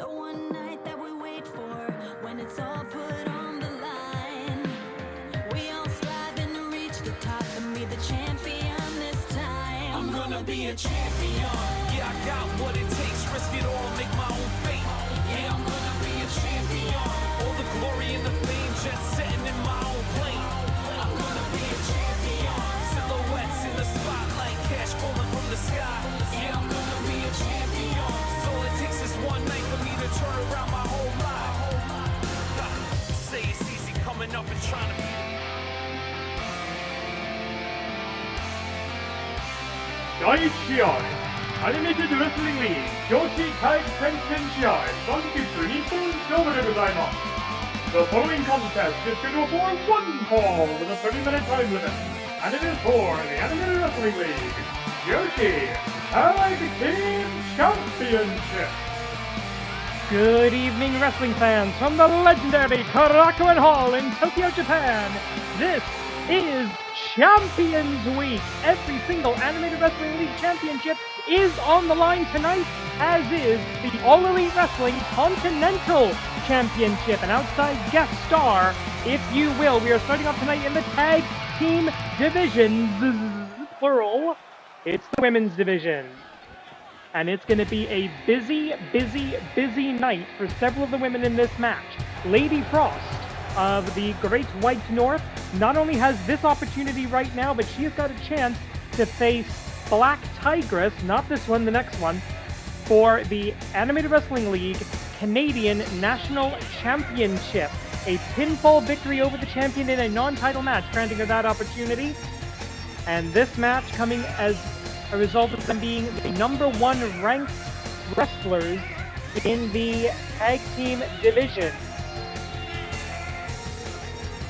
The one night that we wait for, when it's all put on the line. We all striving to reach the top and be the champion this time. I'm gonna be a champion. Yeah, I got what it takes, risk it all, make my own fate. Yeah, I'm gonna be a champion. All the glory and the fame, jet setting in my own plane. I'm gonna be a champion. Silhouettes in the spotlight, cash falling from the sky. Yeah, I'm gonna be a champion. All it takes is one night for me to turn around my whole life. Say it's easy coming up and trying to be. 第1試合アニメテッドレスリングリーグ女子体戦線試合3キップ日本勝負でございます。The following contest is scheduled for one fall with a 30-minute time limit, and it is for the Animated Wrestling League Yoshi Tag Team Championship. Good evening, wrestling fans, from the legendary Karakuen Hall in Tokyo, Japan. This is Champions Week. Every single Animated Wrestling League championship is on the line tonight, as is the All Elite Wrestling Continental Championship, an outside guest star, if you will. We are starting off tonight in the tag team divisions, plural. It's the women's division. And it's going to be a busy night for several of the women in this match. Lady Frost of the Great White North not only has this opportunity right now, but she has got a chance to face Black Tigress, not this one, the next one, for the Animated Wrestling League Canadian National Championship. A pinfall victory over the champion in a non-title match, granting her that opportunity. And this match coming as a result of them being the #1 ranked wrestlers in the tag team division.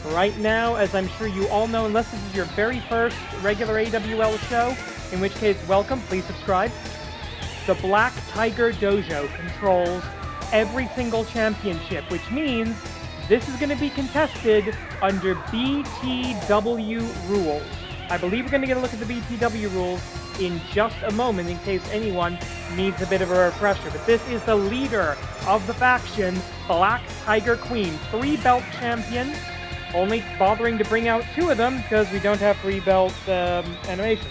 Right now, as I'm sure you all know, unless this is your very first regular AWL show, in which case, welcome, please subscribe. The Black Tiger Dojo controls every single championship, which means this is going to be contested under BTW rules. I believe we're going to get a look at the BTW rules in just a moment in case anyone needs a bit of a refresher. But this is the leader of the faction, Black Tiger Queen, 3-belt champion. Only bothering to bring out 2 of them because we don't have 3-belt animations.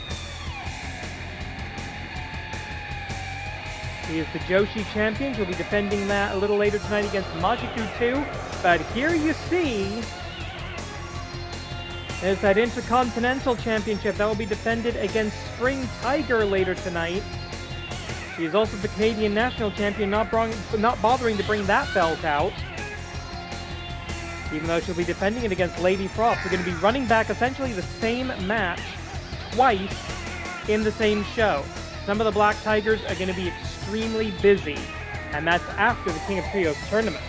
He is the Joshi champion. He'll be defending that a little later tonight against Majiku 2. But here you see there's that Intercontinental Championship that will be defended against Spring Tiger later tonight. He is also the Canadian National Champion, not bothering to bring that belt out. Even though she'll be defending it against Lady Frost. We're going to be running back essentially the same match twice in the same show. Some of the Black Tigers are going to be extremely busy, and that's after the King of Trios tournament.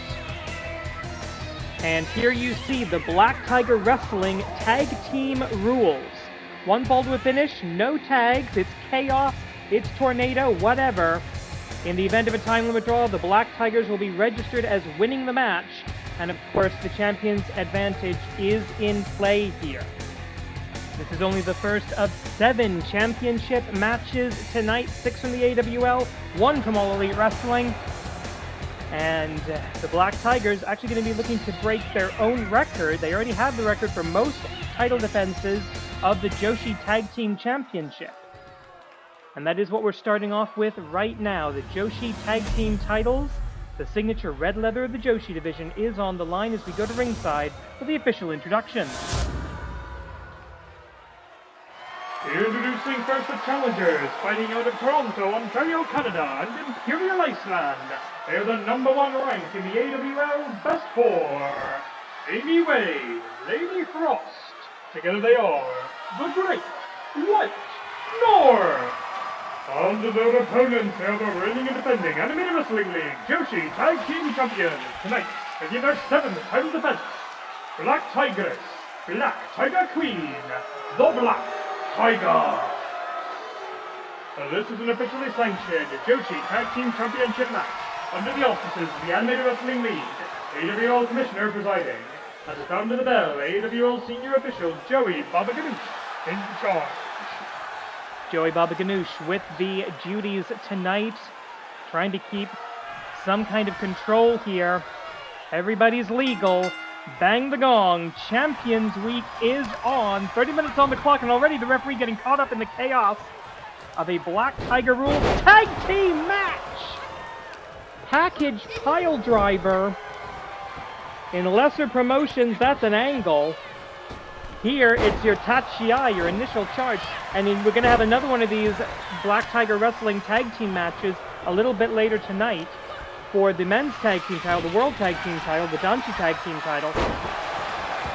And here you see the Black Tiger Wrestling tag team rules. 1 fall to a finish, no tags, it's chaos, it's tornado, whatever. In the event of a time limit draw, the Black Tigers will be registered as winning the match. And of course, the champion's advantage is in play here. This is only the first of 7 championship matches tonight. 6 from the AWL, 1 from All Elite Wrestling. And the Black Tigers actually going to be looking to break their own record. They already have the record for most title defenses of the Joshi Tag Team Championship. And that is what we're starting off with right now. The Joshi Tag Team titles. The signature red leather of the Joshi division is on the line as we go to ringside for the official introduction. Introducing first the challengers, fighting out of Toronto, Ontario, Canada, and Imperial Iceland. They are the #1 rank in the AWL Best 4. Amy Wade, Lady Frost. Together they are the Great White North. And their opponents are the reigning and defending Animated Wrestling League Joshi Tag Team Champions. Tonight, making their 7th title defense, Black Tigress, Black Tiger Queen, the Black Tiger. This is an officially sanctioned Joshi Tag Team Championship match under the auspices of the Animated Wrestling League, AWL Commissioner presiding. At the sound of the bell, AWL Senior Official Joey Babaganoush in charge. Joey Babaganoush with the duties tonight, trying to keep some kind of control here. Everybody's legal. Bang the gong. Champions Week is on. 30 minutes on the clock, and already the referee getting caught up in the chaos of a Black Tiger Rules tag team match. Package pile driver. In lesser promotions, that's an angle. Here, it's your Tachiai, your initial charge. And then we're going to have another one of these Black Tiger Wrestling tag team matches a little bit later tonight for the men's tag team title, the world tag team title, the Danshi tag team title.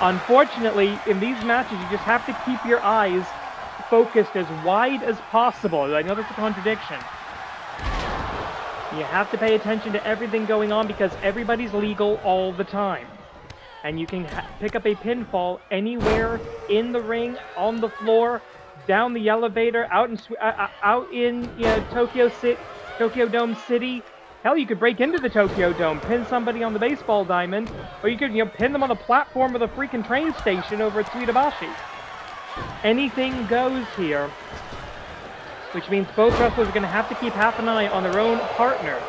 Unfortunately, in these matches, you just have to keep your eyes focused as wide as possible. I know that's a contradiction. You have to pay attention to everything going on because everybody's legal all the time. And you can pick up a pinfall anywhere in the ring, on the floor, down the elevator, out in Tokyo Dome City. Hell, you could break into the Tokyo Dome, pin somebody on the baseball diamond, or you could pin them on the platform of the freaking train station over at Suidabashi. Anything goes here, which means both wrestlers are going to have to keep half an eye on their own partners.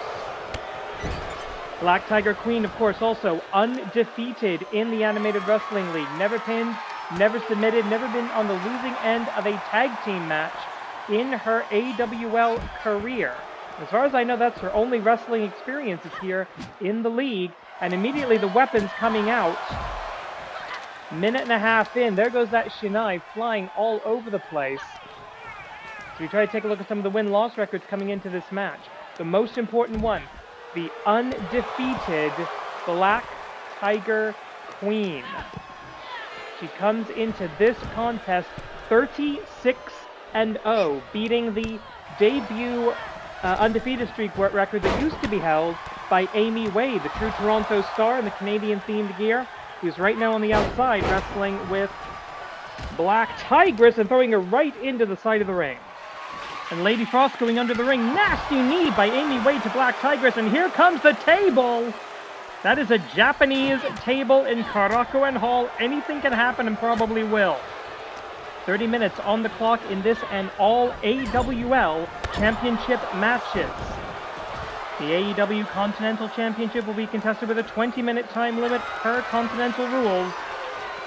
Black Tiger Queen, of course, also undefeated in the Animated Wrestling League. Never pinned, never submitted, never been on the losing end of a tag team match in her AWL career. As far as I know, that's her only wrestling experiences here in the league. And immediately the weapons coming out. Minute and a half in, there goes that Shinai flying all over the place. So we try to take a look at some of the win-loss records coming into this match. The most important one, the undefeated Black Tiger Queen. She comes into this contest 36-0, beating the debut undefeated streak record that used to be held by Amy Wade, the true Toronto star in the Canadian-themed gear, who's right now on the outside wrestling with Black Tigress and throwing her right into the side of the ring. And Lady Frost going under the ring. Nasty knee by Amy Wade to Black Tigress. And here comes the table. That is a Japanese table in Karakuen Hall. Anything can happen and probably will. 30 minutes on the clock in this and all AWL championship matches. The AEW Continental Championship will be contested with a 20-minute time limit per Continental rules.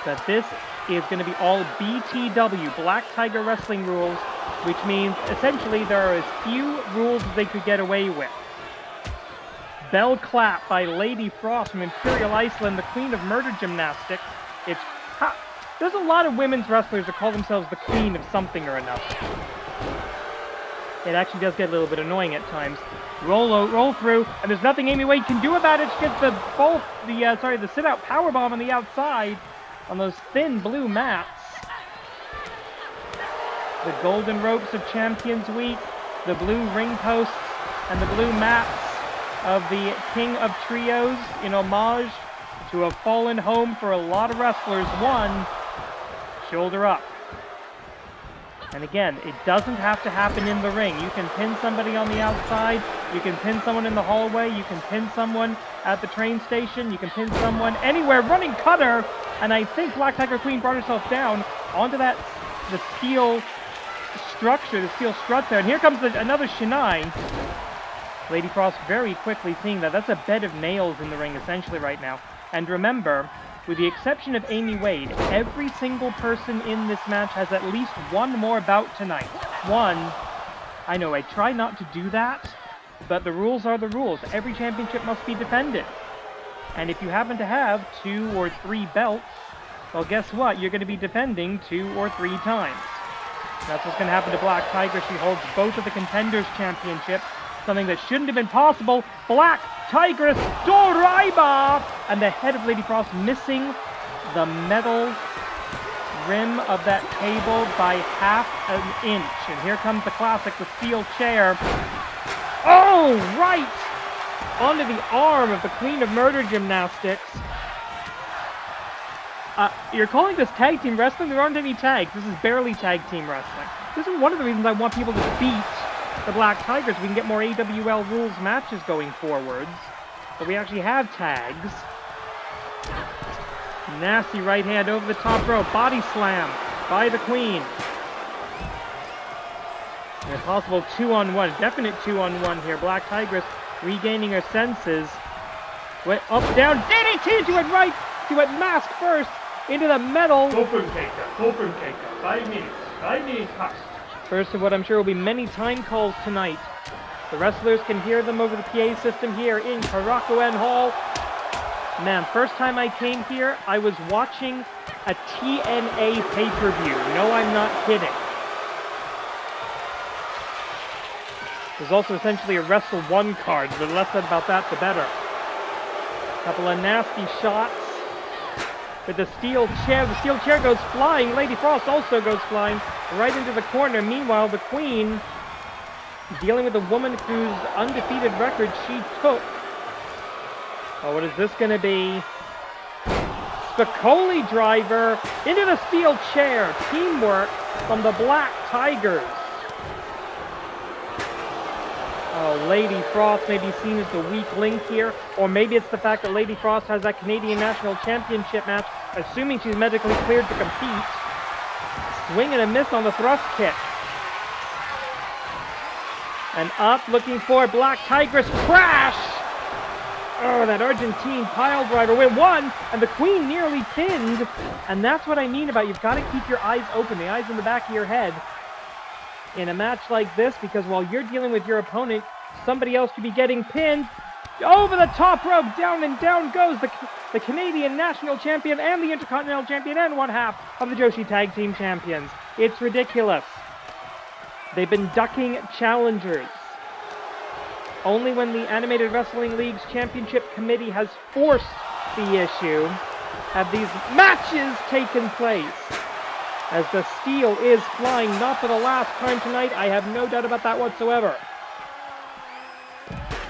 But this is going to be all BTW, Black Tiger Wrestling rules, which means essentially there are as few rules as they could get away with. Bell clap by Lady Frost from Imperial Iceland, the Queen of Murder Gymnastics. There's a lot of women's wrestlers that call themselves the Queen of something or another. It actually does get a little bit annoying at times. Roll through, and there's nothing Amy Wade can do about it. She gets the sit-out powerbomb on the outside on those thin blue mats. The golden ropes of Champions Week, the blue ring posts, and the blue mats of the King of Trios in homage to a fallen home for a lot of wrestlers. One, shoulder up. And again, it doesn't have to happen in the ring. You can pin somebody on the outside, you can pin someone in the hallway, you can pin someone at the train station, you can pin someone anywhere. Running cutter, and I think Black Tiger Queen brought herself down onto the steel structure, the steel strut there. And here comes another Shinai. Lady Frost very quickly seeing that. That's a bed of nails in the ring essentially right now. And remember, with the exception of Amy Wade, every single person in this match has at least one more bout tonight. One. I know, I try not to do that, but the rules are the rules. Every championship must be defended. And if you happen to have 2 or 3 belts, well, guess what? You're going to be defending 2 or 3 times. That's what's going to happen to Black Tiger. She holds both of the Contenders Championship, something that shouldn't have been possible. Black Tigress Doraiba! And the head of Lady Frost missing the metal rim of that table by half an inch. And here comes the classic, the steel chair. Oh, right! Onto the arm of the Queen of Murder Gymnastics. You're calling this tag team wrestling? There aren't any tags. This is barely tag team wrestling. This is one of the reasons I want people to beat the Black Tigers. We can get more AWL rules matches going forwards. But we actually have tags. Nasty right hand over the top rope. Body slam by the Queen. And a possible 2-on-1. Definite 2-on-1 here. Black Tigress regaining her senses. Went up, down, DDT! She went right, she went mask first, into the metal. Fulcrum taker, 5 minutes. 5 minutes past. First of what I'm sure will be many time calls tonight. The wrestlers can hear them over the PA system here in Karakuen Hall. Man, first time I came here, I was watching a TNA pay-per-view. No, I'm not kidding. There's also essentially a Wrestle 1 card. The less said about that, the better. Couple of nasty shots with the steel chair. The steel chair goes flying. Lady Frost also goes flying right into the corner. Meanwhile, the Queen, dealing with a woman whose undefeated record she took. Oh, what is this going to be? Spicoli driver into the steel chair. Teamwork from the Black Tigers. Oh, Lady Frost may be seen as the weak link here, or maybe it's the fact that Lady Frost has that Canadian National Championship match, assuming she's medically cleared to compete. Swing and a miss on the thrust kick. And up, looking for Black Tigress crash! Oh, that Argentine pile driver went 1, and the Queen nearly pinned. And that's what I mean about you've got to keep your eyes open, the eyes in the back of your head in a match like this, because while you're dealing with your opponent, somebody else could be getting pinned. Over the top rope, down and down goes the Canadian National Champion and the Intercontinental Champion and one half of the Joshi Tag Team Champions. It's ridiculous. They've been ducking challengers. Only when the Animated Wrestling League's Championship Committee has forced the issue have these matches taken place. As the steel is flying, not for the last time tonight, I have no doubt about that whatsoever.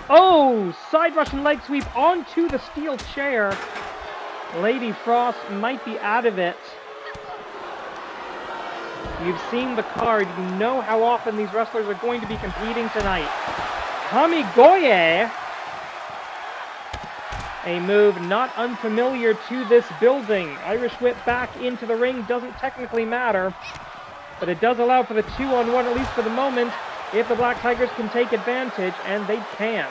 Oh, side Russian leg sweep onto the steel chair. Lady Frost might be out of it. You've seen the card, you know how often these wrestlers are going to be competing tonight. Kamigoye, a move not unfamiliar to this building. Irish whip back into the ring doesn't technically matter, but it does allow for the 2-on-1, at least for the moment, if the Black Tigers can take advantage, and they can.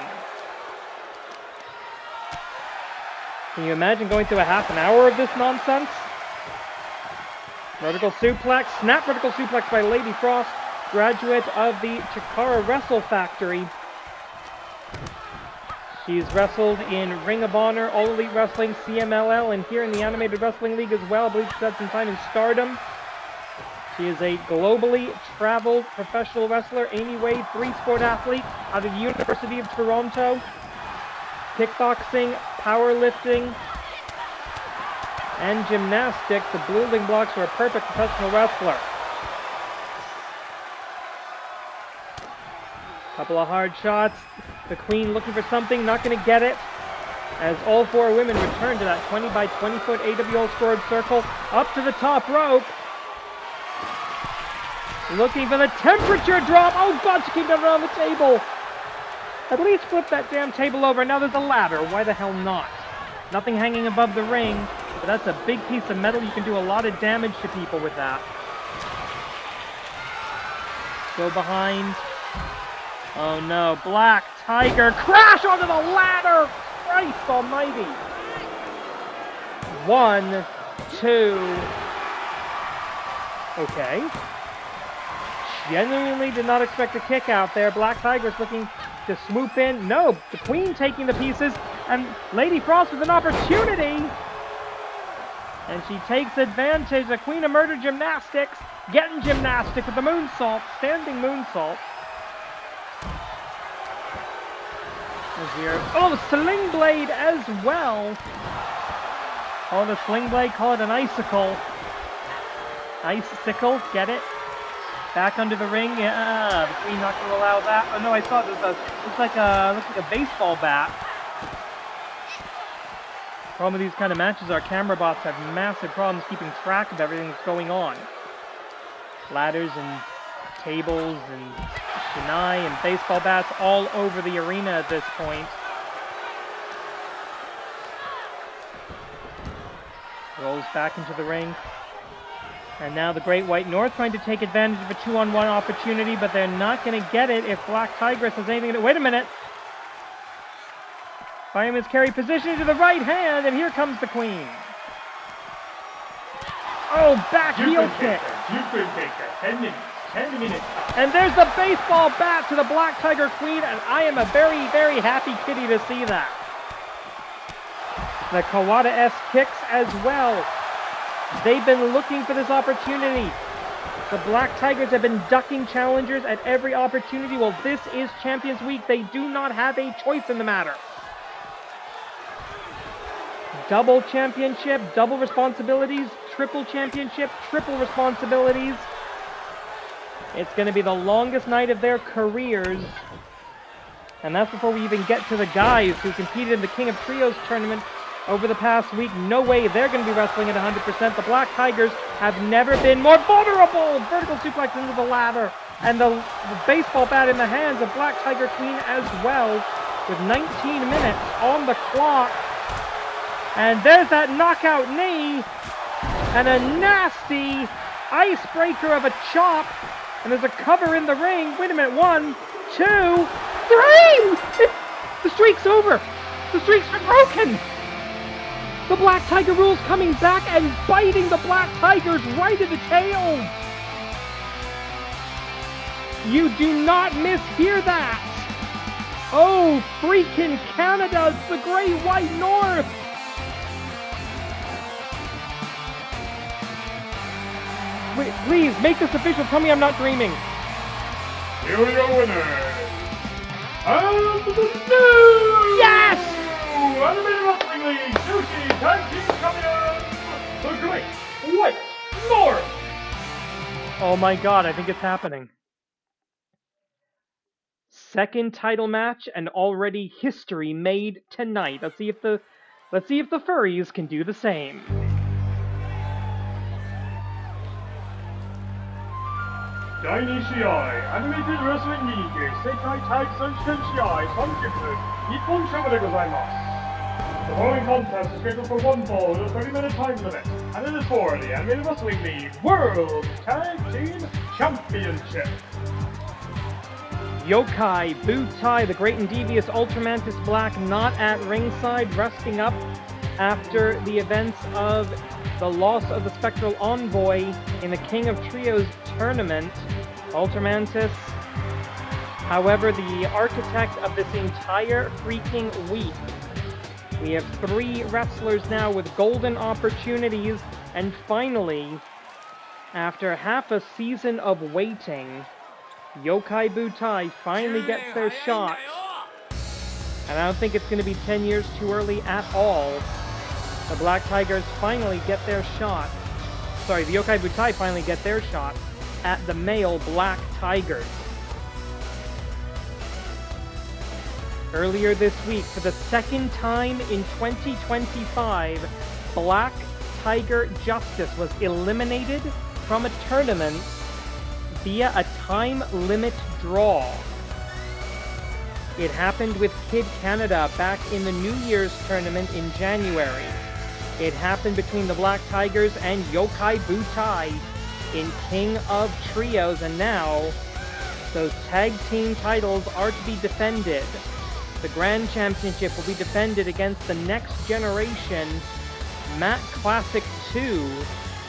Can you imagine going through a half an hour of this nonsense? Vertical suplex, snap vertical suplex by Lady Frost, graduate of the Chikara Wrestle Factory. She's wrestled in Ring of Honor, All Elite Wrestling, CMLL, and here in the Animated Wrestling League as well. I believe she's had some time in Stardom. She is a globally traveled professional wrestler. Amy Wade, 3-sport athlete out of the University of Toronto. Kickboxing, powerlifting, and gymnastics. The building blocks for a perfect professional wrestler. Couple of hard shots. The Queen looking for something, not going to get it. As all 4 women return to that 20 by 20 foot AWL scored circle. Up to the top rope. Looking for the temperature drop. Oh God, she came down around the table. At least flip that damn table over. Now there's a ladder. Why the hell not? Nothing hanging above the ring. But that's a big piece of metal. You can do a lot of damage to people with that. Go behind. Oh no, Black Tiger, crash onto the ladder! Christ almighty! 1, 2... Okay. Genuinely did not expect a kick out there. Black Tiger's looking to swoop in. No, the Queen taking the pieces, and Lady Frost with an opportunity! And she takes advantage. The Queen of Murder Gymnastics, getting gymnastic with the moonsault, standing moonsault. Oh, Sling Blade as well. Oh, the Sling Blade, call it an icicle. Icicle, get it? Back under the ring. Yeah, the Queen not going to allow that. Oh no, I saw this. Looks like a baseball bat. Problem with these kind of matches, our camera bots have massive problems keeping track of everything that's going on. Ladders and tables and shinai and baseball bats all over the arena at this point. Rolls back into the ring. And now the Great White North trying to take advantage of a 2-on-1 opportunity, but they're not going to get it if Black Tigress has anything to... Wait a minute! Fireman's carry position to the right hand, and here comes the Queen. Oh, back heel kick. You could take her. 10 minutes. 10 minutes. And there's the baseball bat to the Black Tiger Queen, and I am a very, very happy kitty to see that. The Kawada-esque kicks as well. They've been looking for this opportunity. The Black Tigers have been ducking challengers at every opportunity. Well, this is Champions Week. They do not have a choice in the matter. Double championship, double responsibilities, triple championship, triple responsibilities. It's going to be the longest night of their careers. And that's before we even get to the guys who competed in the King of Trios tournament over the past week. No way they're going to be wrestling at 100%. The Black Tigers have never been more vulnerable. Vertical suplex into the ladder. And the baseball bat in the hands of Black Tiger Queen as well, with 19 minutes on the clock. And there's that knockout knee. And a nasty icebreaker of a chop. And there's a cover in the ring. Wait a minute. 1, 2, 3! The streak's over. The streak's broken. The Black Tiger rules coming back and biting the Black Tigers right in the tail. You do not mishear that. Oh, freaking Canada. It's the Great White North. Wait, please, make this official. Tell me I'm not dreaming. Here are your winners. And the new Yes! Animated Wrestling League Joshi Tag Team Champions, the Great White North. Oh my god, I think it's happening. Second title match and already history made tonight. Let's see if the furries can do the same. 第2試合、アニメテッドレスリングリーグ世界タッグ選手権試合30分、日本勝負でございます。The following contest is scheduled for one fall with a 30-minute time limit, and it is for the Animated Wrestling League World Tag Team Championship. Yokai, Butai, the Great and Devious Ultramantis Black not at ringside, resting up after the events of the loss of the Spectral Envoy in the King of Trios tournament. Ultramantis, however, the architect of this entire freaking week. We have 3 wrestlers now with golden opportunities, and finally, after half a season of waiting, Yokai Butai finally gets their shot. And I don't think it's going to be 10 years too early at all. The Black Tigers finally get their shot. Sorry, the Yokai Butai finally get their shot at the male Black Tigers. Earlier this week, for the second time in 2025, Black Tiger Justice was eliminated from a tournament via a time limit draw. It happened with Kid Canada back in the New Year's tournament in January. It happened between the Black Tigers and Yokai Butai in King of Trios, and now those tag team titles are to be defended. The Grand Championship will be defended against the next generation, Matt Classic 2,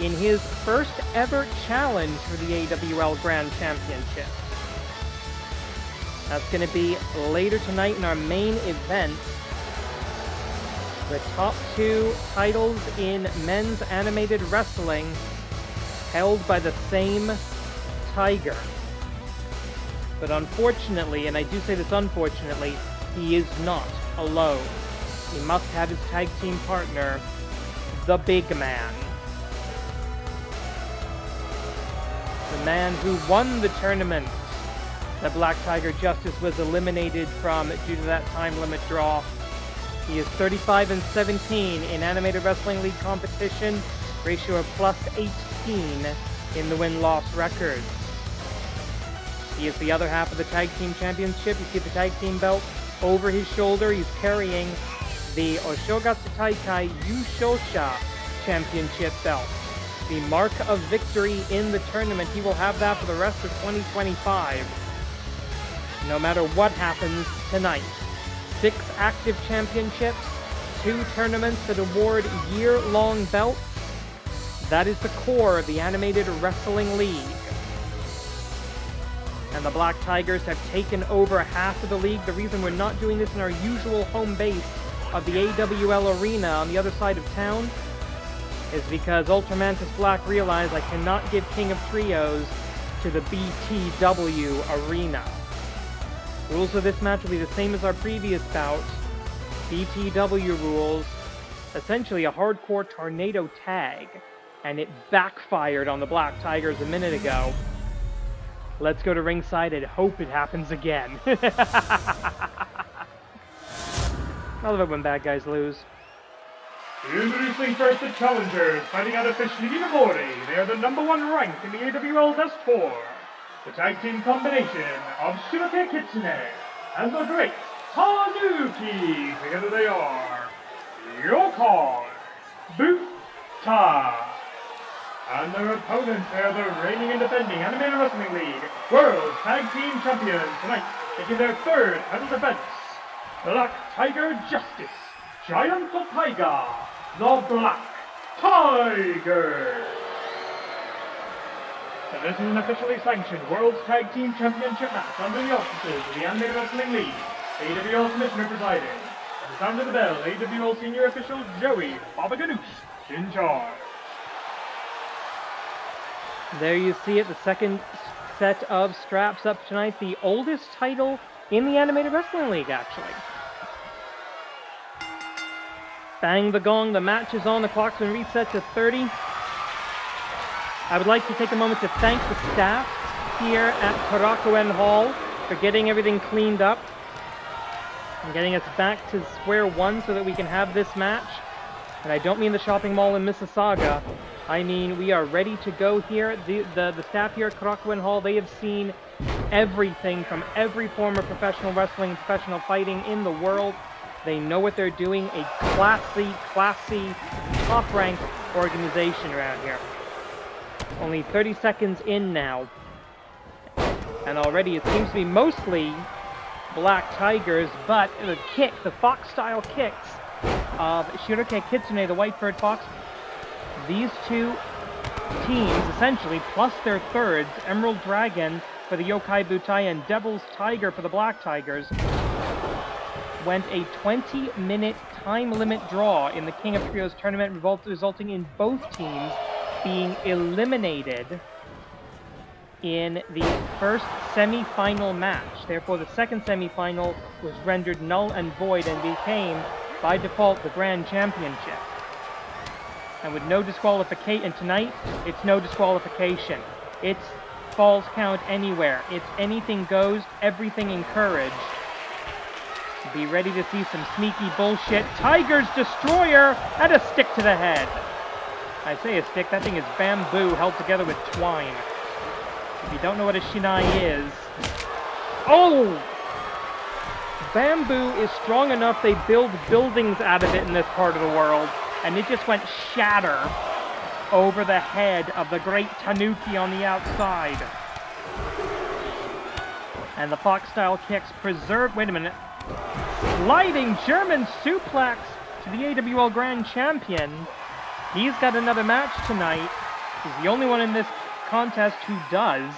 in his first ever challenge for the AWL Grand Championship. That's going to be later tonight in our main event. The top 2 titles in men's animated wrestling held by the same Tiger. But unfortunately, and I do say this unfortunately, he is not alone. He must have his tag team partner, the Big Man. The man who won the tournament that Black Tiger Justice was eliminated from due to that time limit draw. He is 35-17 in Animated Wrestling League competition, ratio of +18 in the win-loss record. He is the other half of the Tag Team Championship. You see the Tag Team belt over his shoulder. He's carrying the Oshogatsu Taikai Yushosha Championship belt. The mark of victory in the tournament. He will have that for the rest of 2025. No matter what happens tonight. 6 active championships, 2 tournaments that award year-long belts. That is the core of the Animated Wrestling League. And the Black Tigers have taken over half of the league. The reason we're not doing this in our usual home base of the AWL Arena on the other side of town is because Ultramantis Black realized I cannot give King of Trios to the BTW Arena. Rules of this match will be the same as our previous bout. BTW rules, essentially a hardcore tornado tag, and it backfired on the Black Tigers a minute ago. Let's go to ringside and hope it happens again. I love it when bad guys lose. Introducing first the challengers, fighting out of Nishinomori. They are the #1 ranked in the AWL Best 4. The tag team combination of Shiroke Kitsune and the great Tanuki. Together they are Yokai, Butai. And their opponents are the reigning and defending Animated Wrestling League World Tag Team Champions tonight, taking their 3rd title defense. Black Tiger Justice, Giant Tiger, the Black Tiger. And this is an officially sanctioned World Tag Team Championship match under the auspices of the Animated Wrestling League. AWL Commissioner presiding. At the sound of the bell, AWL Senior Official Joey Babaganoush in charge. There you see it, the second set of straps up tonight. The oldest title in the Animated Wrestling League, actually. Bang the gong, the match is on, the clock's been reset to 30. I would like to take a moment to thank the staff here at Karakuen Hall for getting everything cleaned up and getting us back to square one so that we can have this match. And I don't mean the shopping mall in Mississauga. I mean, we are ready to go here. The staff here at Karakuen Hall, they have seen everything from every form of professional wrestling, professional fighting in the world. They know what they're doing. A classy, top-ranked organization around here. Only 30 seconds in now. And already it seems to be mostly Black Tigers, but the kick, the Fox-style kicks of Shiroke Kitsune, the Whitebird Fox, these two teams, essentially, plus their thirds, Emerald Dragon for the Yokai Butai and Devil's Tiger for the Black Tigers, went a 20-minute time limit draw in the King of Trios tournament, resulting in both teams being eliminated in the first semi-final match. Therefore, the second semi-final was rendered null and void and became, by default, the Grand Championship. And with no disqualification, and tonight, it's no disqualification. It's falls count anywhere. It's anything goes, everything encouraged. Be ready to see some sneaky bullshit. Tiger's Destroyer and a stick to the head. I say a stick, that thing is bamboo held together with twine. If you don't know what a shinai is... Oh! Bamboo is strong enough they build buildings out of it in this part of the world. And it just went shatter over the head of the great Tanuki on the outside. And the Fox-style kicks preserve... Wait a minute. Sliding German suplex to the AWL Grand Champion. He's got another match tonight. He's the only one in this contest who does.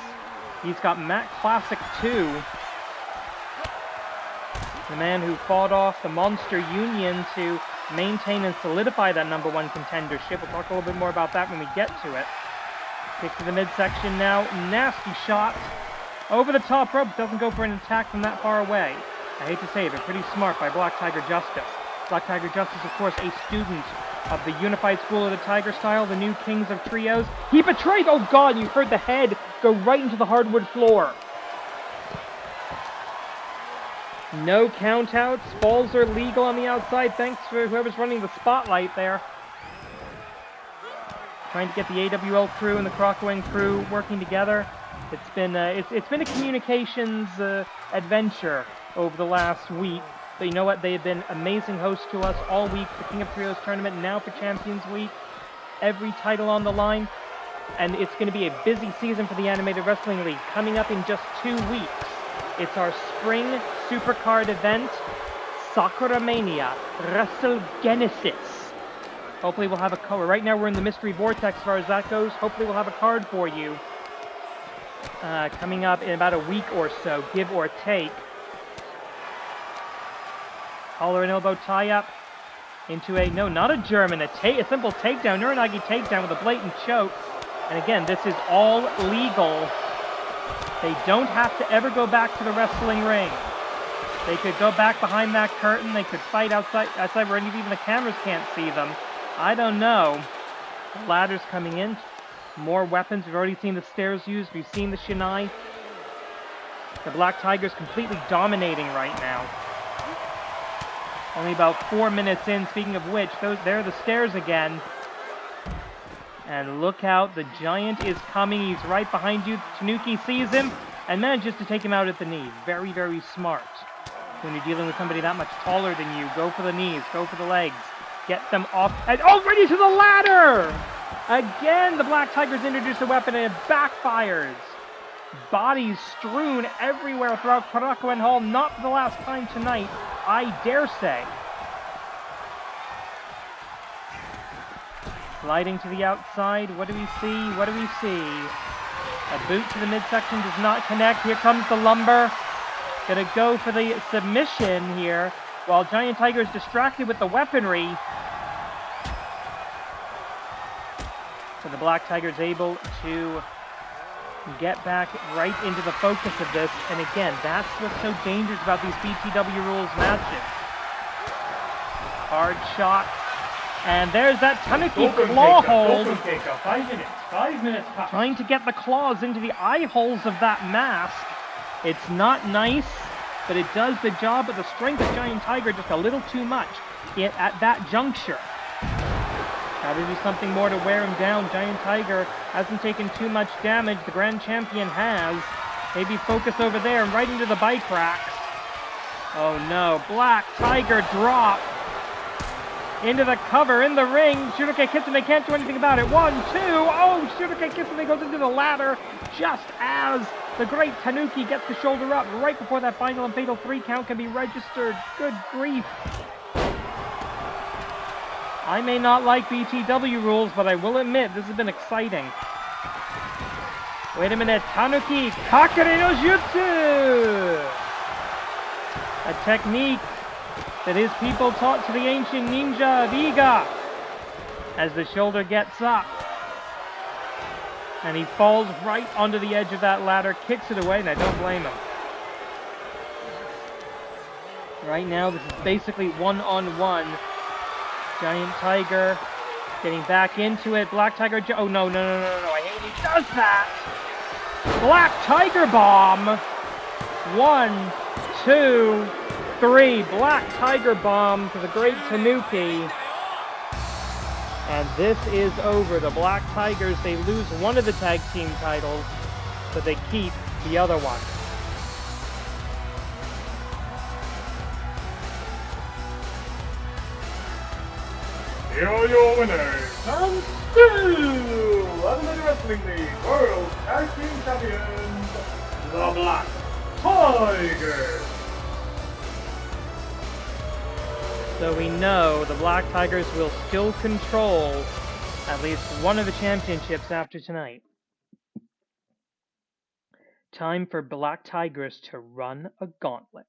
He's got Matt Classic 2. The man who fought off the Monster Union to maintain and solidify that #1 contendership. We'll talk a little bit more about that when we get to it. Kick to the midsection now. Nasty shot. Over the top rope. Doesn't go for an attack from that far away. I hate to say it, but pretty smart by Black Tiger Justice. Black Tiger Justice, of course, a student of the Unified School of the Tiger Style, the new Kings of Trios. He betrayed! Oh god, you heard the head go right into the hardwood floor. No countouts. Falls are legal on the outside. Thanks for whoever's running the spotlight there. Trying to get the AWL crew and the Karakuen crew working together. It's been a communications adventure over the last week. But you know what? They have been amazing hosts to us all week. The King of Trios tournament, now for Champions Week. Every title on the line. And it's going to be a busy season for the Animated Wrestling League. Coming up in just 2 weeks. It's our spring Supercard event. Sakura Mania WrestleGenesis. Hopefully we'll have a card. Right now we're in the Mystery Vortex as far as that goes. Hopefully we'll have a card for you coming up in about a week or so, give or take. Collar and elbow tie-up into a, no, not a German, a simple takedown, Uranagi takedown with a blatant choke. And again, this is all legal. They don't have to ever go back to the wrestling ring. They could go back behind that curtain. They could fight outside where even the cameras can't see them. I don't know. The ladder's coming in. More weapons. We've already seen the stairs used. We've seen the Shinai. The Black Tiger's completely dominating right now. Only about 4 minutes in. Speaking of which, there are the stairs again. And look out, the Giant is coming. He's right behind you. Tanuki sees him and manages to take him out at the knee. Very, very smart. When you're dealing with somebody that much taller than you, go for the knees, go for the legs. Get them off, and already to the ladder! Again, the Black Tiger's introduced a weapon and it backfires. Bodies strewn everywhere throughout Korakuen Hall, not for the last time tonight, I dare say. Sliding to the outside, what do we see? What do we see? A boot to the midsection does not connect. Here comes the lumber. Gonna go for the submission here, while Giant Tiger is distracted with the weaponry. So the Black Tiger is able to get back right into the focus of this. And again, that's what's so dangerous about these BTW rules matches. Hard shot. And there's that Tanuki claw hold. 5 minutes past. Trying to get the claws into the eye holes of that mask. It's not nice, but it does the job of the strength of Giant Tiger just a little too much at that juncture. Got to do something more to wear him down. Giant Tiger hasn't taken too much damage. The Grand Champion has. Maybe focus over there and right into the bike racks. Oh no, Black Tiger drop. Into the cover, in the ring. Shudokai Kitsune can't do anything about it. 1, 2. Oh, Shudokai Kitsune goes into the ladder just as the great Tanuki gets the shoulder up right before that final and fatal 3 count can be registered. Good grief. I may not like BTW rules, but I will admit this has been exciting. Wait a minute. Tanuki Kakare no Jutsu! A technique that his people taught to the ancient ninja of Iga. As the shoulder gets up. And he falls right onto the edge of that ladder, kicks it away, and I don't blame him. Right now, this is basically one-on-one. Giant Tiger getting back into it. Black Tiger, oh no, I hate when he does that! Black Tiger Bomb! 1, 2, 3. Black Tiger Bomb to the great Tanuki. And this is over. The Black Tigers, they lose one of the tag team titles, but they keep the other one. Here are your winners, and still Animated Wrestling League World Tag Team Champions, the Black Tigers. So we know the Black Tigers will still control at least one of the championships after tonight. Time for Black Tigers to run a gauntlet.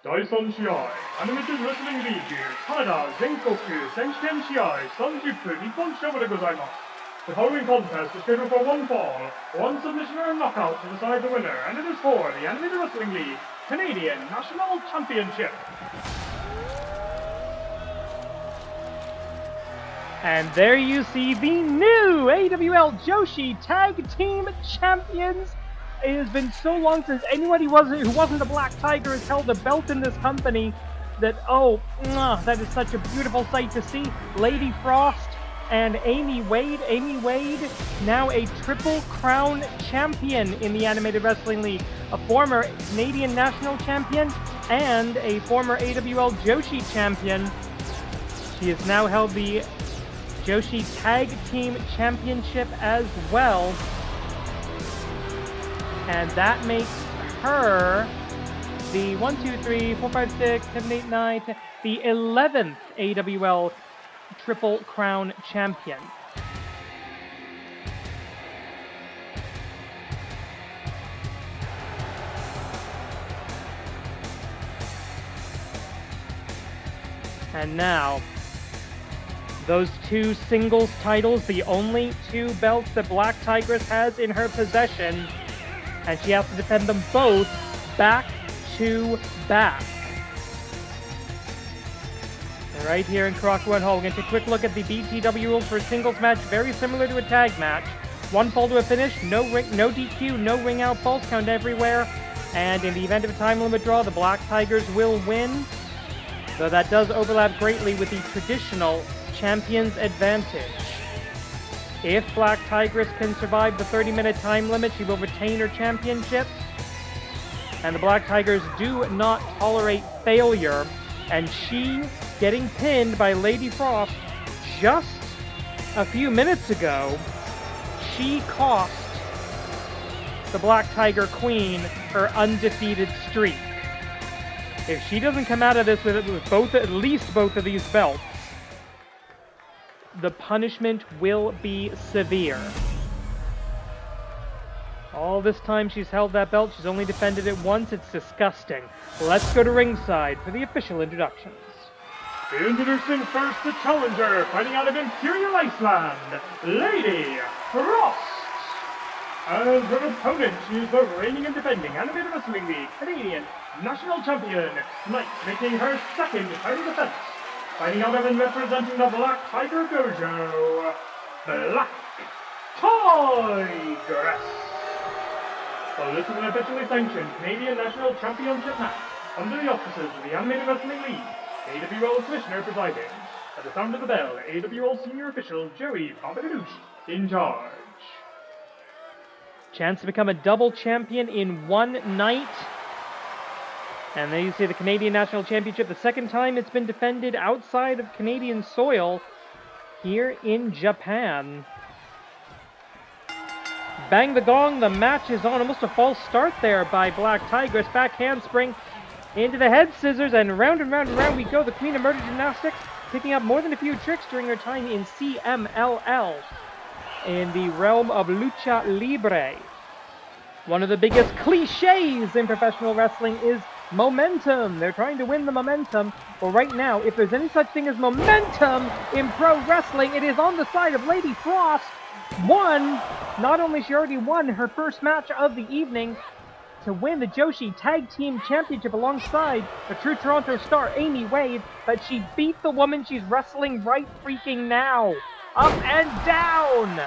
Daison Shiai, Animated Wrestling League, Canada, Zenkoku, Senshiten Shiai, Sanjutsu, Nippon Showa de gozaimasu. The following contest is scheduled for 1 fall, 1 submission and knockout to decide the winner, and it is for the Animated Wrestling League Canadian National Championship. And there you see the new AWL Joshi Tag Team Champions. It has been so long since anybody who wasn't a Black Tiger has held a belt in this company that, that is such a beautiful sight to see. Lady Frost and Amy Wade. Amy Wade, now a Triple Crown champion in the Animated Wrestling League. A former Canadian National Champion and a former AWL Joshi Champion. She has now held the Joshi Tag Team Championship as well. And that makes her the 1, 2, 3, 4, 5, 6, 7, 8, 9, 10, the 11th AWL Triple Crown champion. And now, those two singles titles, the only two belts that Black Tigress has in her possession, and she has to defend them both back to back. Right here in Karakuen Hall, we're going to take a quick look at the BTW rules for a singles match, very similar to a tag match. One fall to a finish, no DQ, no ring out, false count everywhere, and in the event of a time limit draw, the Black Tigers will win. Though that does overlap greatly with the traditional champion's advantage. If Black Tigress can survive the 30-minute time limit, she will retain her championship. And the Black Tigers do not tolerate failure. And she, getting pinned by Lady Frost just a few minutes ago, she cost the Black Tiger Queen her undefeated streak. If she doesn't come out of this with at least both of these belts, the punishment will be severe. All this time she's held that belt, she's only defended it once, it's disgusting. Let's go to ringside for the official introductions. Introducing first the challenger, fighting out of Imperial Iceland, Lady Frost. As her opponent, she is the reigning and defending Animated Wrestling League Canadian National Champion, tonight making her second title defense. Fighting out of and representing the Black Tiger Dojo, Black Tigress. So this is an officially sanctioned Canadian National Championship match under the auspices of the Animated Wrestling League, AWL Commissioner presiding. At the sound of the bell, AWL Senior Official Joey Pompadoouche in charge. Chance to become a double champion in one night. And then you see the Canadian National Championship, the second time it's been defended outside of Canadian soil here in Japan. Bang the gong, the match is on. Almost a false start there by Black Tigress. Back handspring into the head scissors, and round and round and round we go. The Queen of Murder Gymnastics picking up more than a few tricks during her time in CMLL in the realm of Lucha Libre. One of the biggest cliches in professional wrestling is momentum. They're trying to win the momentum. Well, right now, if there's any such thing as momentum in pro wrestling, it is on the side of Lady Frost. Not only she already won her first match of the evening to win the Joshi Tag Team Championship alongside the True Toronto star Amy Wade, but she beat the woman she's wrestling right freaking now. Up and down.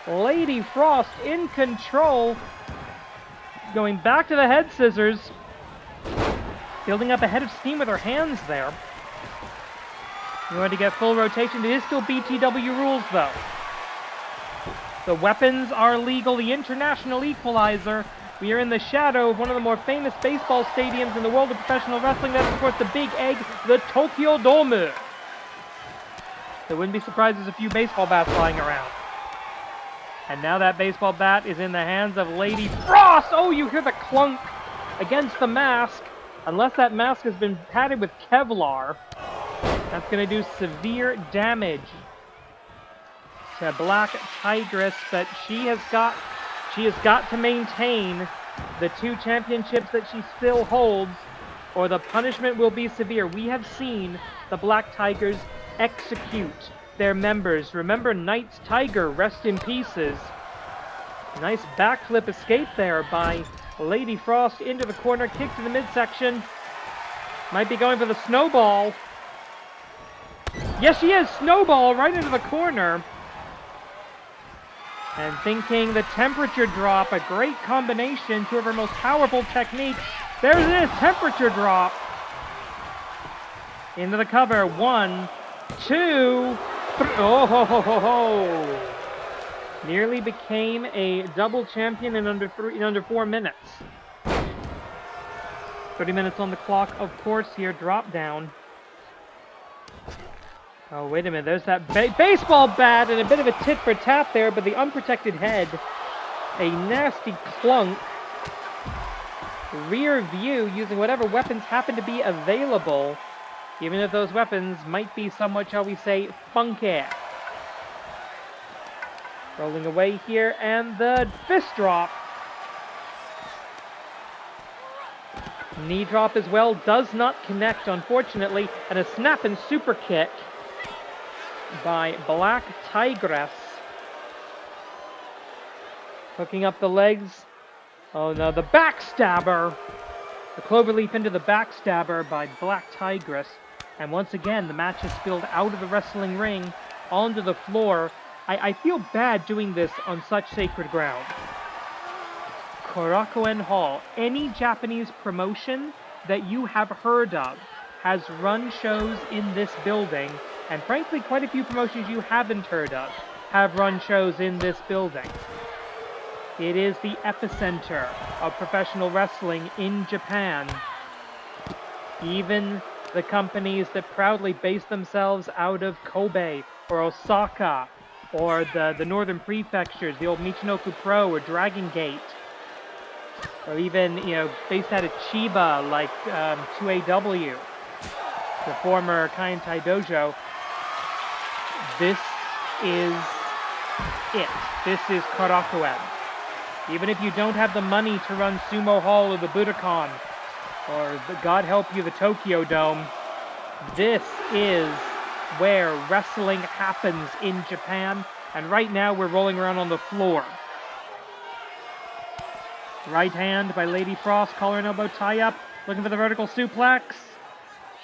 Lady Frost in control. Going back to the head scissors. Building up a head of steam with her hands there. In order to get full rotation, it is still BTW rules though. The weapons are legal, the international equalizer. We are in the shadow of one of the more famous baseball stadiums in the world of professional wrestling. That's, of course, the Big Egg, the Tokyo Dome. There wouldn't be surprised there's a few baseball bats flying around. And now that baseball bat is in the hands of Lady Frost. Oh, you hear the clunk against the mask. Unless that mask has been padded with Kevlar, that's going to do severe damage to Black Tigress, but she has got to maintain the two championships that she still holds, or the punishment will be severe. We have seen the Black Tigers execute their members. Remember Knight's Tiger, rest in pieces. Nice backflip escape there by Lady Frost into the corner, kick to the midsection. Might be going for the snowball. Yes, she is! Snowball right into the corner. And thinking the temperature drop, a great combination, two of her most powerful techniques. There it is, temperature drop. Into the cover, 1, 2, 3. Oh, ho, ho, ho, ho. Nearly became a double champion in under 4 minutes. 30 minutes on the clock, of course, here, drop down. Oh, wait a minute, there's that baseball bat and a bit of a tit for tat there, but the unprotected head, a nasty clunk. rear view using whatever weapons happen to be available, even if those weapons might be somewhat, shall we say, funky. Rolling away here, and the fist drop. Knee drop as well, does not connect, unfortunately, and a snap and super kick by Black Tigress. Hooking up the legs. Oh no, the backstabber! The cloverleaf into the backstabber by Black Tigress. And once again, the match is spilled out of the wrestling ring, onto the floor. I feel bad doing this on such sacred ground. Korakuen Hall, any Japanese promotion that you have heard of has run shows in this building, and frankly, quite a few promotions you haven't heard of have run shows in this building. It is the epicenter of professional wrestling in Japan. Even the companies that proudly base themselves out of Kobe or Osaka or the northern prefectures, the old Michinoku Pro or Dragon Gate, or even, based out of Chiba like 2AW, the former Kaientai Dojo. This is it. This is Korakuen. Even if you don't have the money to run Sumo Hall or the Budokan, or God help you, the Tokyo Dome, this is where wrestling happens in Japan, and right now we're rolling around on the floor. Right hand by Lady Frost, collar and elbow tie up, looking for the vertical suplex.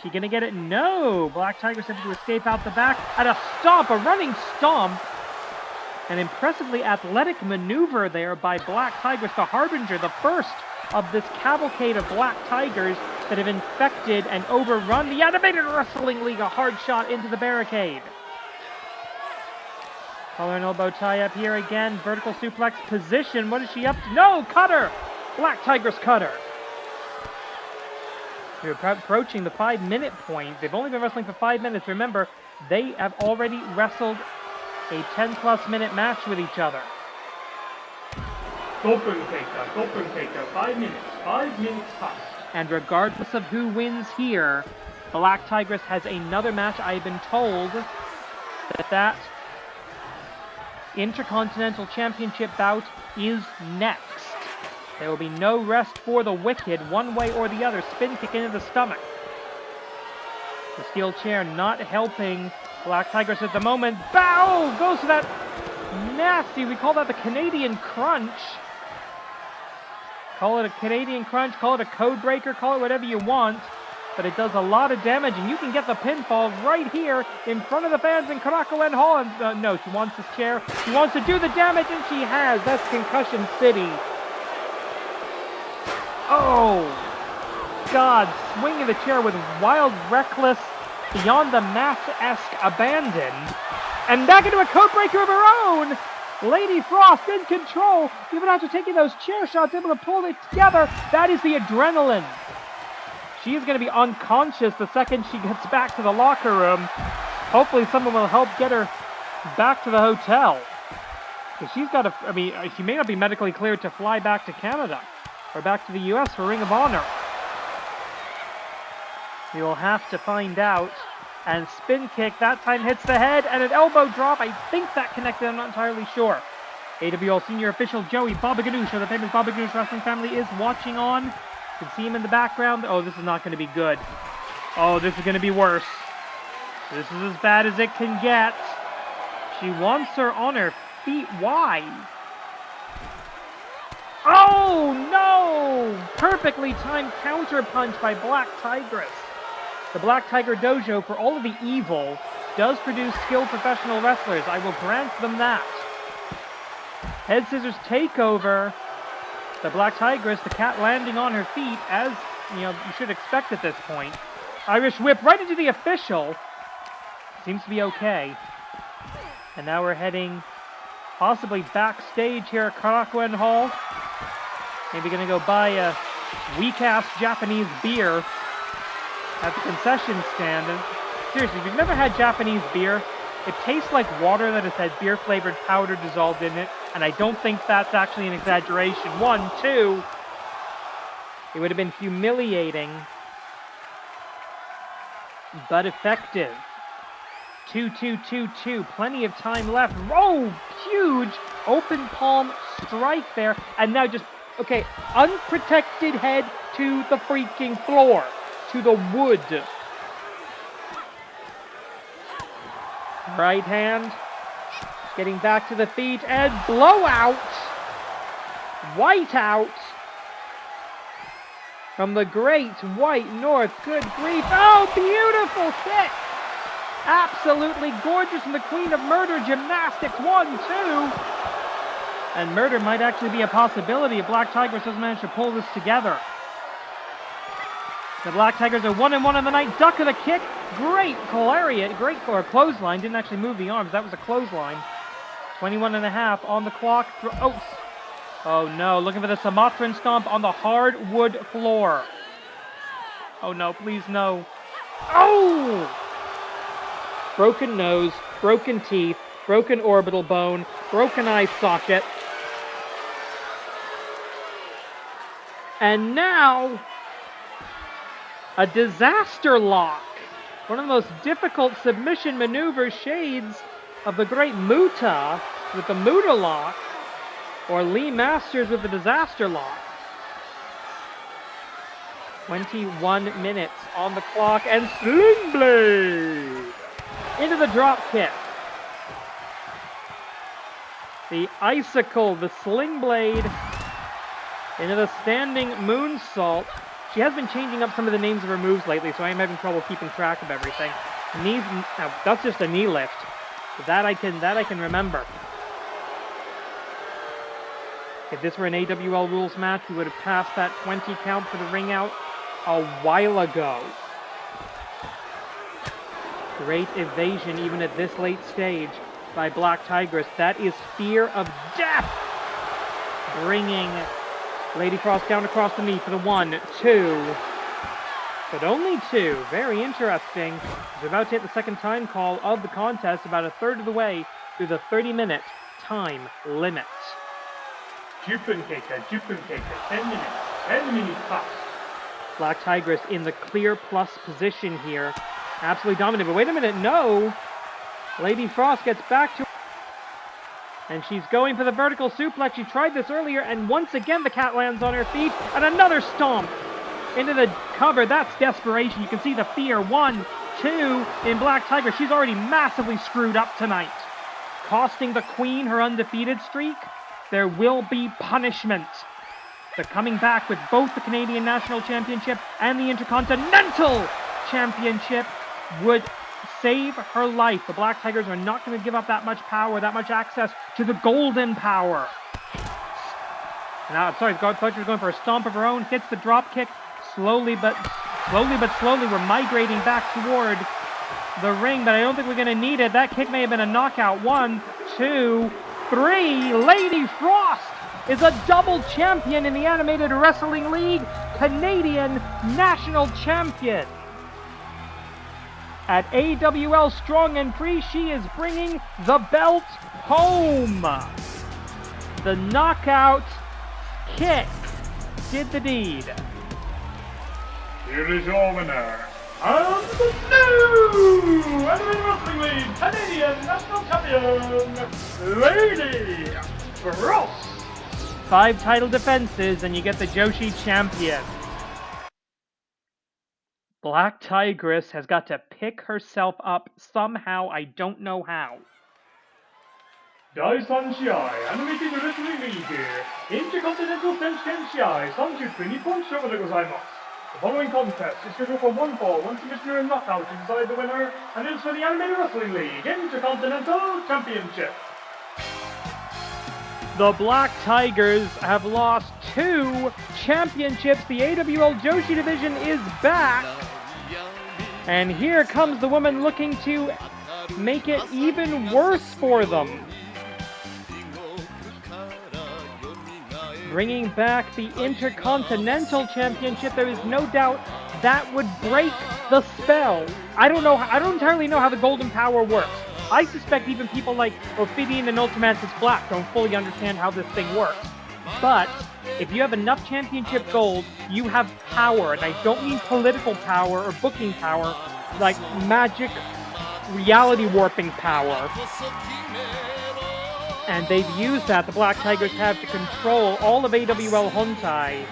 She gonna get it? No! Black Tigress able to escape out the back, and a stomp, a running stomp. An impressively athletic maneuver there by Black Tigress, the harbinger, the first of this cavalcade of Black Tigers that have infected and overrun the Animated Wrestling League. A hard shot into the barricade. Collar and elbow tie up here again. Vertical suplex position. What is she up to? No! Cutter! Black Tigress cutter. We're approaching the 5-minute point. They've only been wrestling for 5 minutes. Remember, they have already wrestled a 10-plus minute match with each other. Gopun Keita, 5 minutes. 5 minutes past. And regardless of who wins here, Black Tigress has another match. I've been told that Intercontinental Championship bout is next. There will be no rest for the Wicked, one way or the other. Spin kick into the stomach. The steel chair not helping Black Tigress at the moment. Bow! Goes to that nasty, we call that the Canadian Crunch. Call it a Canadian Crunch, call it a code breaker, call it whatever you want. But it does a lot of damage, and you can get the pinfall right here in front of the fans in Korakuen Hall. And no, she wants this chair. She wants to do the damage, and she has. That's Concussion City. Oh, God. Swinging the chair with wild, reckless, beyond the match-esque abandon. And back into a code breaker of her own. Lady Frost in control. Even after taking those chair shots, able to pull it together. That is the adrenaline. She is going to be unconscious the second she gets back to the locker room. Hopefully someone will help get her back to the hotel. Because she's got to, she may not be medically cleared to fly back to Canada or back to the US for Ring of Honor. We will have to find out. And spin kick, that time hits the head, and an elbow drop. I think that connected, I'm not entirely sure. AWL senior official Joey Baba Ganoush of the famous Baba Ganoush wrestling family is watching on. You can see him in the background. Oh, this is not going to be good. Oh, this is going to be worse. This is as bad as it can get. She wants her on her feet. Why? Oh, no! Perfectly timed counter punch by Black Tigress. The Black Tiger Dojo, for all of the evil, does produce skilled professional wrestlers. I will grant them that. Head scissors takeover. The Black Tigress, the cat landing on her feet, as you should expect at this point. Irish whip right into the official. Seems to be okay. And now we're heading possibly backstage here at Korakuen Hall. Maybe gonna go buy a weak-ass Japanese beer at the concession stand. And seriously, if you've never had Japanese beer, it tastes like water that has had beer-flavored powder dissolved in it, and I don't think that's actually an exaggeration. 1, 2. It would have been humiliating, but effective. 2-2-2-2, plenty of time left. Oh, huge open palm strike there. And now just, okay, unprotected head to the freaking floor, to the wood. Right hand, getting back to the feet, and blowout. White out from the great White North. Good grief. Oh, beautiful hit. Absolutely gorgeous from the Queen of Murder Gymnastics. 1-2. And murder might actually be a possibility if Black Tigress doesn't manage to pull this together. The Black Tigers are 1-1 on the night. Duck of the kick. Great lariat. Great clothesline. Didn't actually move the arms. That was a clothesline. 21.5 on the clock. Oh no. Looking for the Sumatran stomp on the hardwood floor. Oh no. Please no. Oh! Broken nose. Broken teeth. Broken orbital bone. Broken eye socket. And now a disaster lock. One of the most difficult submission maneuvers, shades of the great Muta with the Muta lock, or Lee Masters with the disaster lock. 21 minutes on the clock, and Sling Blade into the drop kick. The icicle, the Sling Blade into the standing moonsault. She has been changing up some of the names of her moves lately, so I am having trouble keeping track of everything. Knees, that's just a knee lift. That I can remember. If this were an AWL rules match, we would have passed that 20 count for the ring out a while ago. Great evasion even at this late stage by Black Tigress. That is fear of death. Bringing Lady Frost down across the knee for the 1, 2. But only 2. Very interesting. She's about to hit the second time call of the contest, about a third of the way through the 30-minute time limit. Jupenkaker, 10 minutes. 10 minutes past. Black Tigress in the clear plus position here. Absolutely dominant. But wait a minute, no! Lady Frost gets back to... And she's going for the vertical suplex. She tried this earlier, and once again the cat lands on her feet. And another stomp into the cover. That's desperation. You can see the fear. 1, 2 in Black Tiger. She's already massively screwed up tonight. Costing the Queen her undefeated streak. There will be punishment. They're coming back with both the Canadian National Championship and the Intercontinental Championship would save her life. The Black Tigers are not going to give up that much power, that much access to the golden power. Now, I'm sorry, thought she was going for a stomp of her own, hits the drop kick. Slowly but slowly, we're migrating back toward the ring, but I don't think we're going to need it. That kick may have been a knockout. 1, 2, 3. Lady Frost is a double champion in the Animated Wrestling League, Canadian National Champion. At AWL Strong and Free, she is bringing the belt home. The knockout kick did the deed. Here is your winner, and the new Animated Wrestling League Canadian National Champion, Lady Frost. 5 title defenses, and you get the Joshi champion. Black Tigress has got to pick herself up somehow. I don't know how. Daisan Shiai, Animated Wrestling League, Intercontinental Tenchi Shiai, 30日本勝負でございます。The following contest is scheduled for 1 fall, 1 submission and knockout to decide the winner, and is for the Animated Wrestling League Intercontinental Championship. The Black Tigers have lost 2 championships. The AWL Joshi division is back. And here comes the woman looking to make it even worse for them. Bringing back the Intercontinental Championship, there is no doubt that would break the spell. I don't entirely know how the Golden Power works. I suspect even people like Ophidian and Ultramantis Black don't fully understand how this thing works. But if you have enough championship gold, you have power. And I don't mean political power or booking power, like magic reality warping power. And they've used that, the Black Tigers have, to control all of AWL Hontai.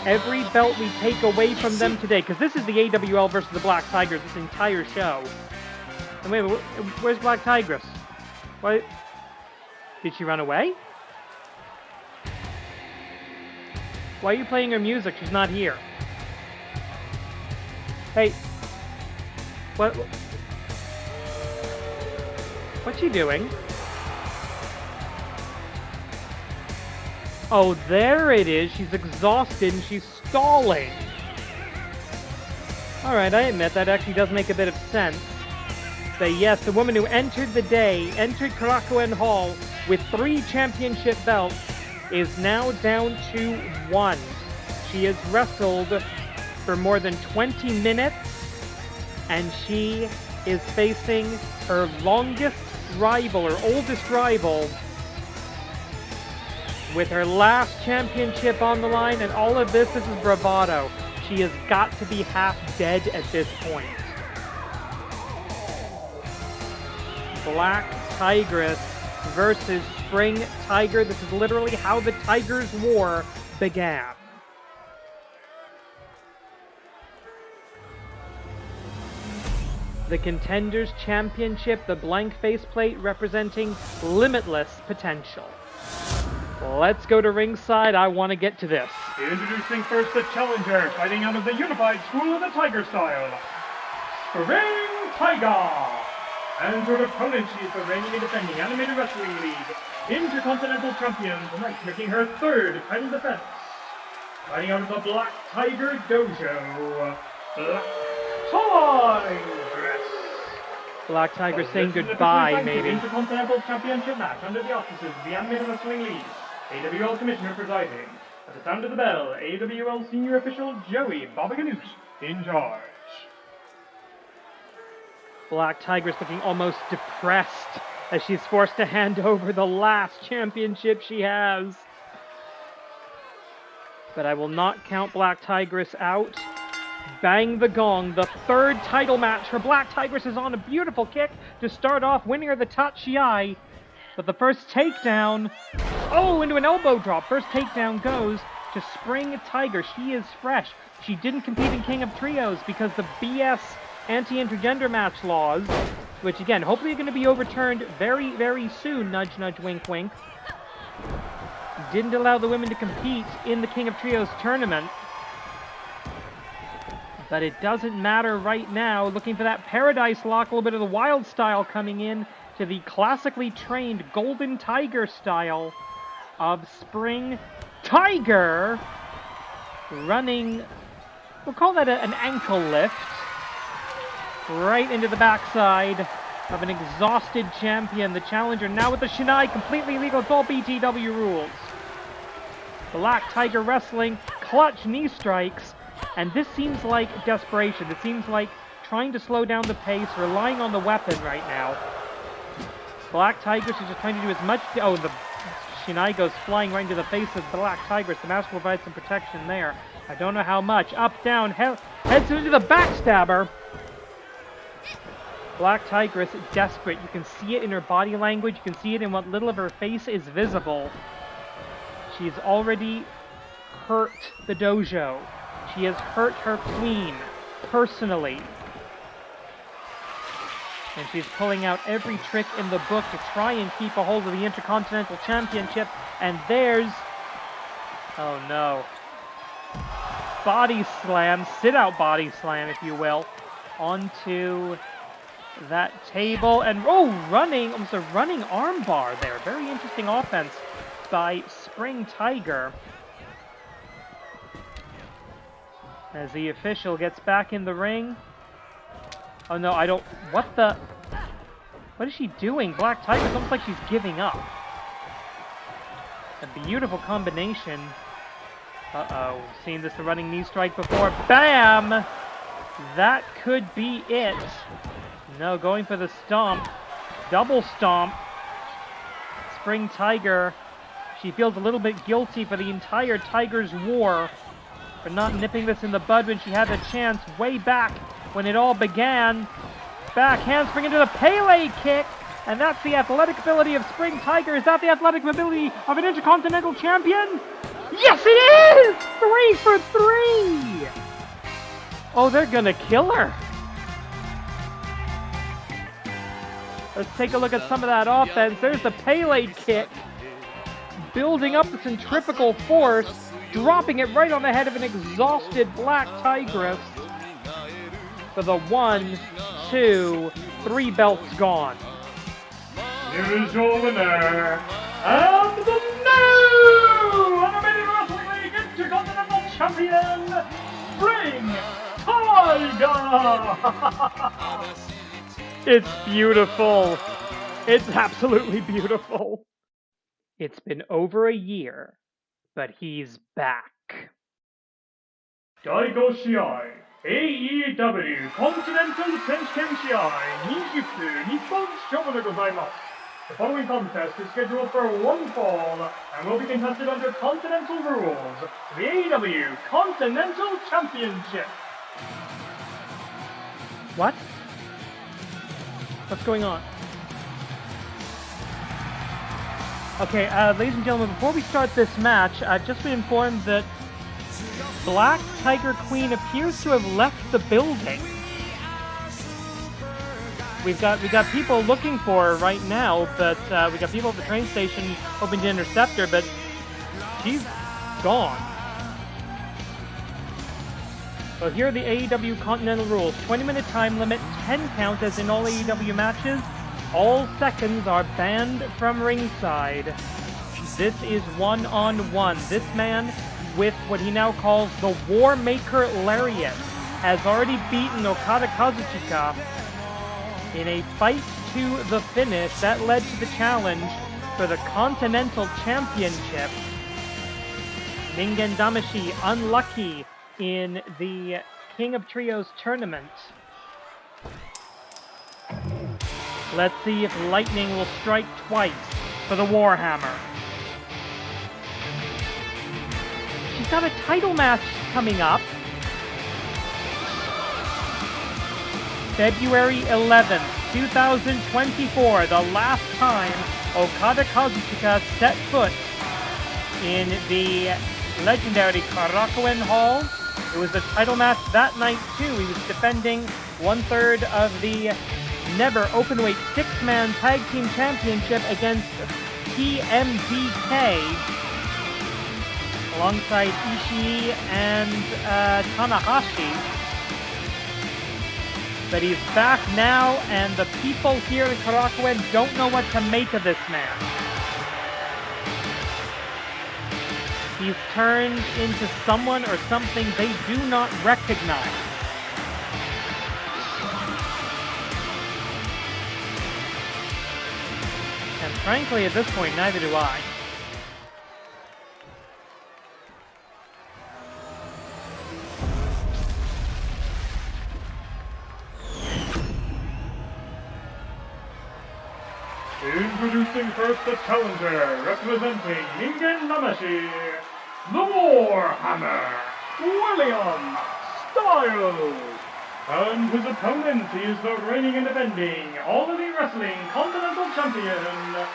Every belt we take away from them today, because this is the AWL versus the Black Tigers, this entire show. And wait, where's Black Tigress? What? Did she run away? Why are you playing her music? She's not here. Hey. What? What's she doing? Oh, there it is. She's exhausted and she's stalling. Alright, I admit that actually does make a bit of sense. That yes, the woman who entered the day, entered Karakuen Hall with 3 championship belts, is now down to 1. She has wrestled for more than 20 minutes, and she is facing her longest rival, her oldest rival, with her last championship on the line, and all of this is bravado. She has got to be half dead at this point. Black Tigress versus Spring Tiger. This is literally how the Tigers' War began. The Contenders Championship, the blank faceplate representing limitless potential. Let's go to ringside. I want to get to this. Introducing first the challenger, fighting out of the unified school of the Tiger style, Spring Tiger. And her opponent, she is the reigning and defending Animated Wrestling League Intercontinental Champion, tonight making her 3rd title defense. Fighting out of the Black Tiger Dojo, Black Tigress. Black Tiger saying goodbye, maybe. Intercontinental Championship match under the auspices of the Animated Wrestling League. AWL Commissioner presiding. At the sound of the bell, AWL Senior Official Joey Babaganoush in charge. Black Tigress looking almost depressed as she's forced to hand over the last championship she has. But I will not count Black Tigress out. Bang the gong, the 3rd title match for Black Tigress is on. A beautiful kick to start off, winning her the Tachiai. But the first takedown, into an elbow drop. First takedown goes to Spring Tiger. She is fresh. She didn't compete in King of Trios because the BS anti-intergender match laws, which again, hopefully are going to be overturned very, very soon, nudge, nudge, wink, wink, didn't allow the women to compete in the King of Trios tournament. But it doesn't matter right now. Looking for that Paradise Lock, a little bit of the wild style coming in to the classically trained Golden Tiger style of Spring Tiger. Running, we'll call that an ankle lift. Right into the backside of an exhausted champion. The challenger now with the Shinai, completely legal. It's all BTW rules. Black Tiger wrestling, clutch knee strikes. And this seems like desperation. It seems like trying to slow down the pace, relying on the weapon right now. Black Tigress is just trying to do as much... Oh, the Shinai goes flying right into the face of Black Tigress. The mask provides some protection there. I don't know how much. Up, down, heads into the backstabber. Black Tigress, desperate. You can see it in her body language. You can see it in what little of her face is visible. She's already hurt the dojo. She has hurt her queen, personally. And she's pulling out every trick in the book to try and keep a hold of the Intercontinental Championship. And there's... oh no. Body slam, sit-out body slam, if you will, onto that table. And, running, almost a running armbar there. Very interesting offense by Spring Tiger. As the official gets back in the ring. Oh no, I don't... what the... what is she doing? Black Tiger, it's almost like she's giving up. A beautiful combination. Uh-oh, seen this running knee strike before. Bam! That could be it. No, going for the stomp. Double stomp. Spring Tiger. She feels a little bit guilty for the entire Tigers war, for not nipping this in the bud when she had the chance way back when it all began. Back handspring into the Pele kick, and that's the athletic ability of Spring Tiger. Is that the athletic ability of an Intercontinental champion? Yes, it is! 3 for 3! Oh, they're gonna kill her. Let's take a look at some of that offense. There's the Pele kick, building up the centrifugal force, dropping it right on the head of an exhausted Black Tigress for the 1, 2, 3 belts gone. Here is your winner, and the new Animated Wrestling League Intercontinental Champion, Spring Tiger! It's beautiful. It's absolutely beautiful. It's been over a year, but he's back. Daigo Shiai, AEW Continental Senshken Shiai, Nijutsu, Nippon Shobu de gozaimasu. The following contest is scheduled for one fall and will be contested under Continental rules, the AEW Continental Championship. What? What's going on? Okay, ladies and gentlemen, before we start this match, I've just been informed that Black Tiger Queen appears to have left the building. We got people looking for her right now, but we got people at the train station hoping to intercept her, but she's gone. So here are the AEW Continental rules. 20-minute time limit, 10 count as in all AEW matches. All seconds are banned from ringside. This is one-on-one. This man, with what he now calls the War Maker Lariat, has already beaten Okada Kazuchika in a fight to the finish. That led to the challenge for the Continental Championship. Ningen Damashi unlucky in the King of Trios tournament. Let's see if lightning will strike twice for the Warhammer. She's got a title match coming up. February 11th, 2024, the last time Okada Kazuchika set foot in the legendary Karakuen Hall. It was a title match that night too. He was defending 1/3 of the Never Openweight 6-man Tag Team Championship against TMDK alongside Ishii and Tanahashi. But he's back now, and the people here in Karakuen don't know what to make of this man. He's turned into someone or something they do not recognize. And frankly, at this point, neither do I. Introducing first the challenger, representing Ningen Damashi, the Warhammer, William Styles. And his opponent is the reigning and defending All Elite Wrestling Continental Champion,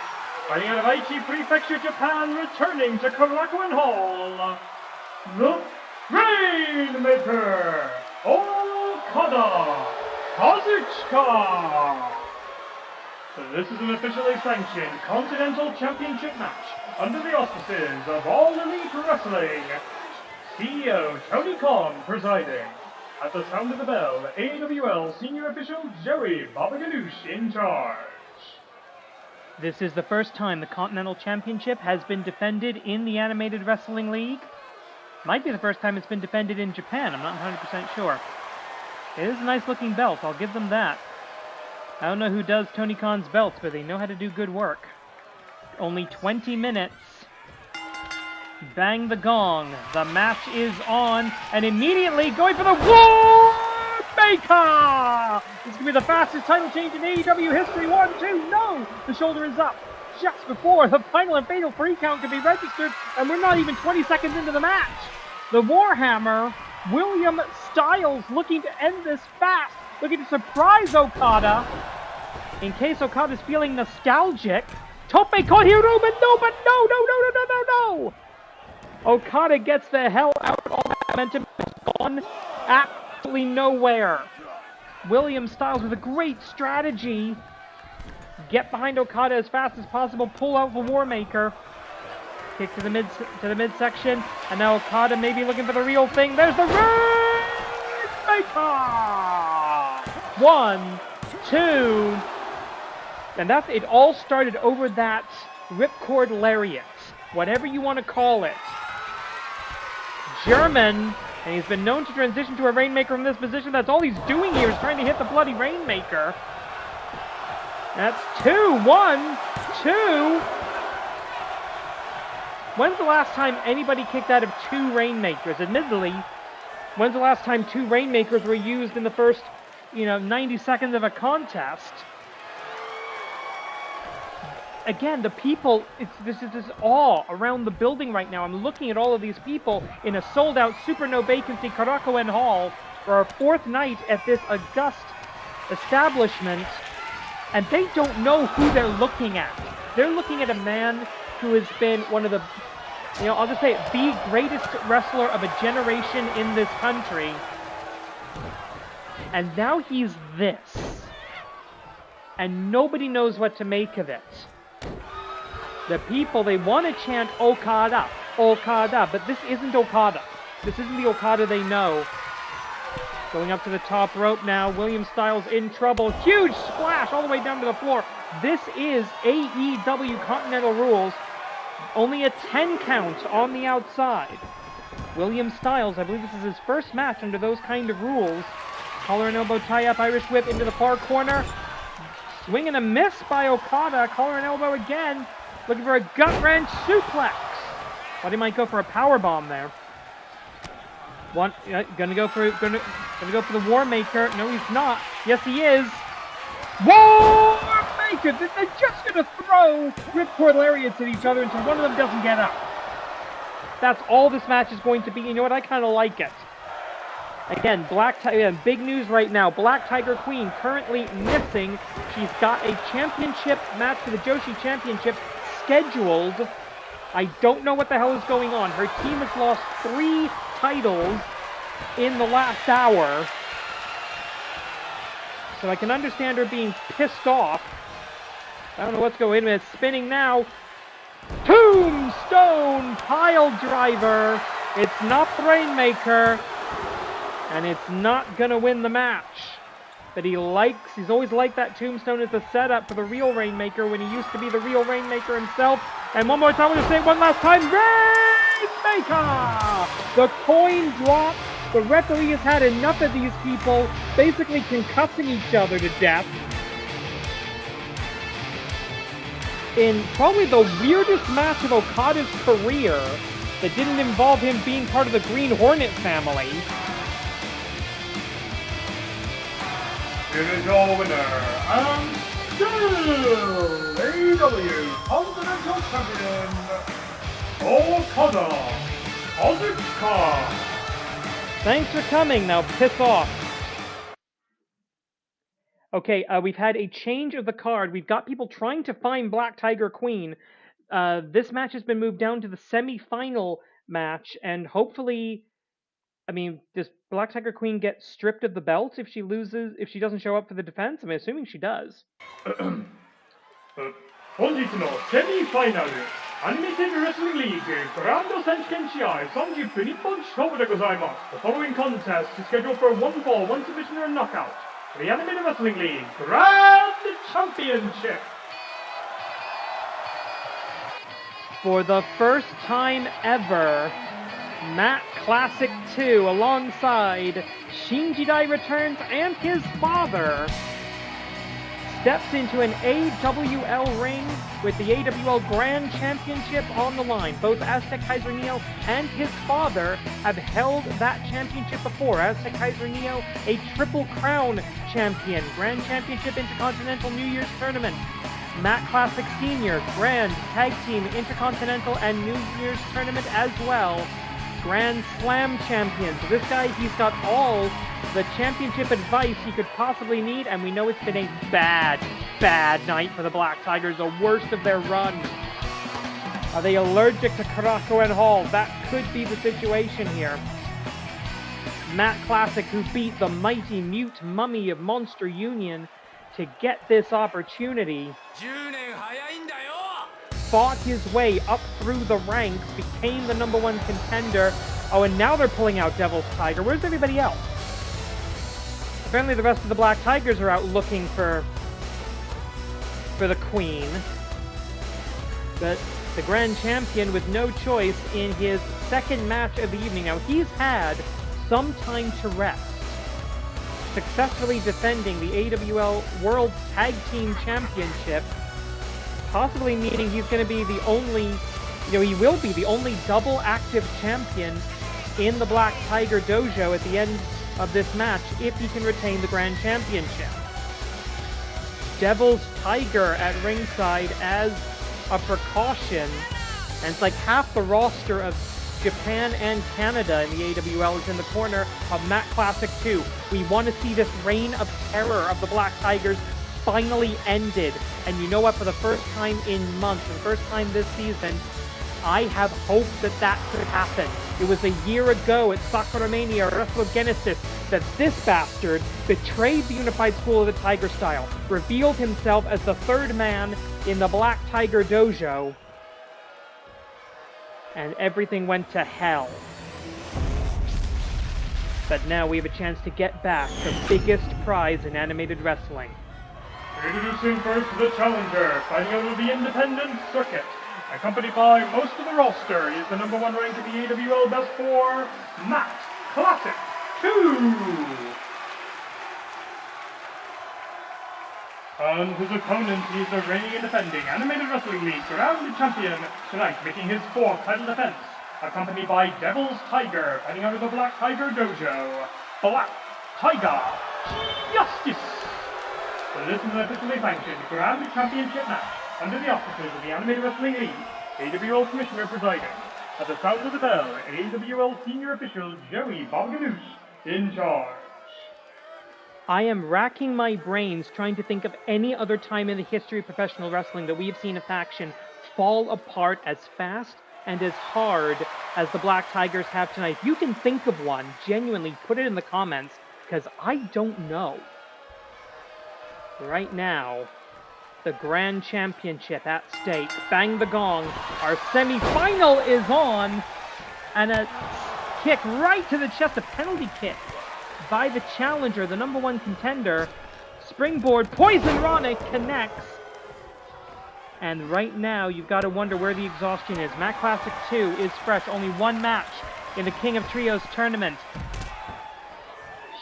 fighting out of Aichi Prefecture, Japan, returning to Karakuen Hall, the Rainmaker, Okada Kazuchika. This is an officially sanctioned Continental Championship match under the auspices of All Elite Wrestling. CEO Tony Khan presiding. At the sound of the bell, AWL Senior Official Joey Babaganoush in charge. This is the first time the Continental Championship has been defended in the Animated Wrestling League. Might be the first time it's been defended in Japan, I'm not 100% sure. It is a nice looking belt, I'll give them that. I don't know who does Tony Khan's belts, but they know how to do good work. Only 20 minutes. Bang the gong. The match is on, and immediately going for the War Maker! This is going to be the fastest title change in AEW history. 1, 2, no! The shoulder is up. just before the final and fatal 3 count can be registered, and we're not even 20 seconds into the match. The Warhammer, William Styles, looking to end this fast, looking to surprise Okada. In case Okada's feeling nostalgic, Tope con Hiromu, no. Okada gets the hell out. All that momentum is gone absolutely nowhere. William Styles with a great strategy. Get behind Okada as fast as possible. Pull out the Warmaker. Kick to the midsection, and now Okada maybe looking for the real thing. There's the Rainmaker. 1, 2, and that's it. All started over that ripcord lariat, whatever you want to call it. German, and he's been known to transition to a Rainmaker from this position. That's all he's doing here, is trying to hit the bloody Rainmaker. That's 2, 1, 2. When's the last time anybody kicked out of 2 Rainmakers? Admittedly, when's the last time 2 Rainmakers were used in the first, 90 seconds of a contest? Again, the people, this is this awe around the building right now. I'm looking at all of these people in a sold-out Super No Vacancy Karakuen Hall for our 4th night at this august establishment, and they don't know who they're looking at. They're looking at a man who has been one of the, I'll just say it, the greatest wrestler of a generation in this country. And now he's this. And nobody knows what to make of it. The people, they want to chant Okada, Okada, but this isn't Okada. This isn't the Okada they know. Going up to the top rope now, William Styles in trouble. Huge splash all the way down to the floor. This is AEW Continental rules. Only a 10 count on the outside. William Styles, I believe this is his first match under those kind of rules. Collar and elbow tie-up, Irish whip into the far corner. Swing and a miss by Okada. Collar and elbow again. Looking for a gut-wrench suplex. Thought he might go for a powerbomb there. Gonna go for the Warmaker. No, he's not. Yes, he is. Warmaker! They're just gonna throw ripcord lariats at each other until one of them doesn't get up. That's all this match is going to be. You know what? I kind of like it. Again, big news right now. Black Tiger Queen currently missing. She's got a championship match for the Joshi Championship scheduled. I don't know what the hell is going on. Her team has lost 3 titles in the last hour. So I can understand her being pissed off. I don't know what's going on. It's spinning now. Tombstone pile driver. It's not the Rainmaker. And it's not going to win the match. But he's always liked that Tombstone as a setup for the real Rainmaker when he used to be the real Rainmaker himself. And one more time, I'm going to say it one last time. Rainmaker! The coin drops. The referee has had enough of these people basically concussing each other to death. In probably the weirdest match of Okada's career that didn't involve him being part of the Green Hornet family. Here is your winner, and still AEW Continental Champion, Okada Kazuchika. Thanks for coming, now piss off. Okay, we've had a change of the card. We've got people trying to find Black Tiger Queen. This match has been moved down to the semi-final match, and hopefully, does Black Tiger Queen get stripped of the belt if she doesn't show up for the defense? I'm assuming she does. 本日のセミファイナル、アニメテレビレスリングリーググランド選手権試合30分日本勝負でございます。The following contest is scheduled for one fall, one submission or knockout. The Animated Wrestling League Grand Championship. For the first time ever, Matt Classic 2 alongside Shinji Dai returns and his father steps into an AWL ring with the AWL Grand Championship on the line. Both Aztec Kaiser Neo and his father have held that championship before. Aztec Kaiser Neo, a Triple Crown champion, Grand Championship Intercontinental New Year's Tournament. Matt Classic Senior, Grand Tag Team, Intercontinental, and New Year's Tournament as well. Grand Slam champion. So this guy, he's got all the championship advice he could possibly need, and we know it's been a bad, bad night for the Black Tigers, the worst of their run. Are they allergic to Karako and Hall? That could be the situation here. Matt Classic, who beat the mighty Mute Mummy of Monster Union to get this opportunity, fought his way up through the ranks, became the #1 contender. Oh, and now they're pulling out Devil's Tiger. Where's everybody else? Apparently the rest of the Black Tigers are out looking for the Queen. But the Grand Champion with no choice in his second match of the evening. Now, he's had some time to rest, successfully defending the AWL World Tag Team Championship, possibly meaning he's going to be the only, he will be the only double active champion in the Black Tiger Dojo at the end of this match if he can retain the Grand Championship. Devil's Tiger at ringside as a precaution, and it's like half the roster of Japan and Canada in the AWL is in the corner of Matt Classic 2. We want to see this reign of terror of the Black Tigers finally ended. And you know what? For the first time in months, for the first time this season, I have hope that that could happen. It was a year ago at Sakuramania Wrestlogenesis that this bastard betrayed the Unified School of the Tiger Style, revealed himself as the third man in the Black Tiger Dojo, and everything went to hell. But now we have a chance to get back the biggest prize in animated wrestling. Introducing first the challenger, fighting out of the independent circuit. Accompanied by most of the roster, he is the #1 ranked in the AWL Best 4, Matt Classic 2. And his opponent, he is the reigning and defending Animated Wrestling League Grand Champion, tonight making his 4th title defense. Accompanied by Devil's Tiger, fighting out of the Black Tiger Dojo, Black Tiger Justice. So this is an officially sanctioned Grand Championship match under the auspices of the Animated Wrestling League, AWL Commissioner presiding. At the sound of the bell, AWL Senior Official Joey Bogdanoush in charge. I am racking my brains trying to think of any other time in the history of professional wrestling that we have seen a faction fall apart as fast and as hard as the Black Tigers have tonight. If you can think of one, genuinely put it in the comments, because I don't know. Right now, the Grand Championship at stake. Bang the gong. Our semi-final is on. And a kick right to the chest, a penalty kick by the challenger, the #1 contender. Springboard, Poison Ronic connects. And right now, you've got to wonder where the exhaustion is. Matt Classic 2 is fresh. Only one match in the King of Trios tournament.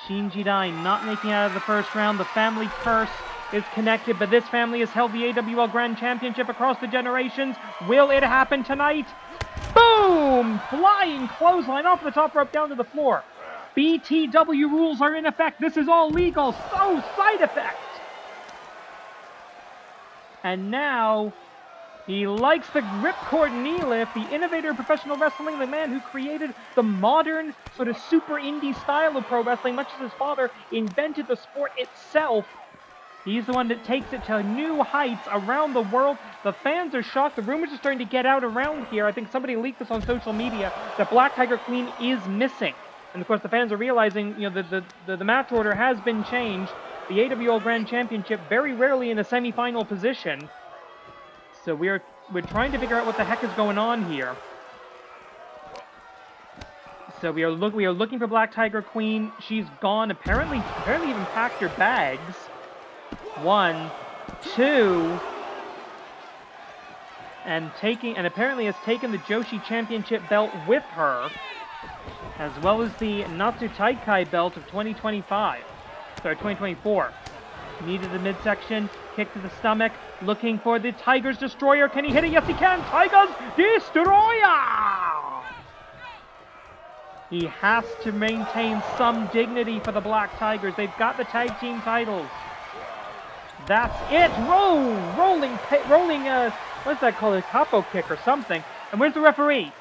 Shinji Dai not making it out of the first round. The family curse is connected, but this family has held the AWL Grand Championship across the generations. Will it happen tonight? Boom! Flying clothesline off the top rope down to the floor. BTW rules are in effect. This is all legal. So side effect. And now he likes the ripcord knee lift, the innovator of professional wrestling, the man who created the modern sort of super indie style of pro wrestling, much as his father invented the sport itself. He's the one that takes it to new heights around the world. The fans are shocked. The rumors are starting to get out around here. I think somebody leaked this on social media that Black Tiger Queen is missing. And of course the fans are realizing, the match order has been changed. The AWL Grand Championship very rarely in a semi-final position. So we're trying to figure out what the heck is going on here. So we are looking for Black Tiger Queen. She's gone. Apparently even packed her bags. 1, 2, and apparently has taken the Joshi Championship belt with her, as well as the Natsu Taikai belt of 2024. Needed the midsection, kick to the stomach, looking for the Tiger's Destroyer. Can he hit it? Yes, he can. Tiger's Destroyer! He has to maintain some dignity for the Black Tigers. They've got the tag team titles. That's it. Rolling, what's that called? A capo kick or something. And where's the referee?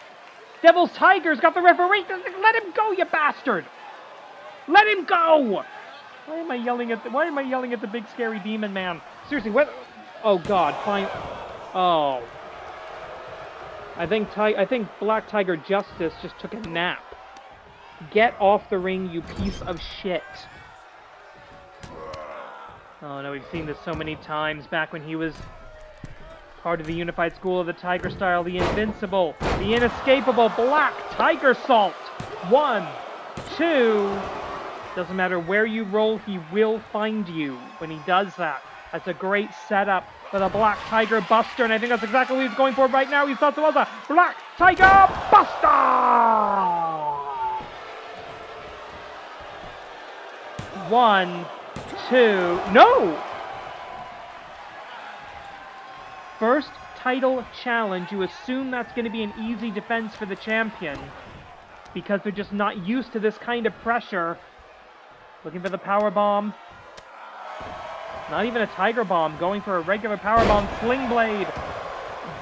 Devil's Tiger's got the referee. Let him go, you bastard! Let him go! Why am I yelling at the big scary demon man? Seriously, what? Oh God, fine. Oh. I think Black Tiger Justice just took a nap. Get off the ring, you piece of shit. Oh no, we've seen this so many times back when he was part of the unified school of the Tiger style, the invincible, the inescapable Black Tiger Salt. 1, 2. Doesn't matter where you roll, he will find you when he does that. That's a great setup for the Black Tiger Buster, and I think that's exactly what he's going for right now. He thought it was a Black Tiger Buster! 1, 2, no! First title challenge, you assume that's going to be an easy defense for the champion because they're just not used to this kind of pressure. Looking for the power bomb. Not even a tiger bomb, going for a regular power bomb. Sling blade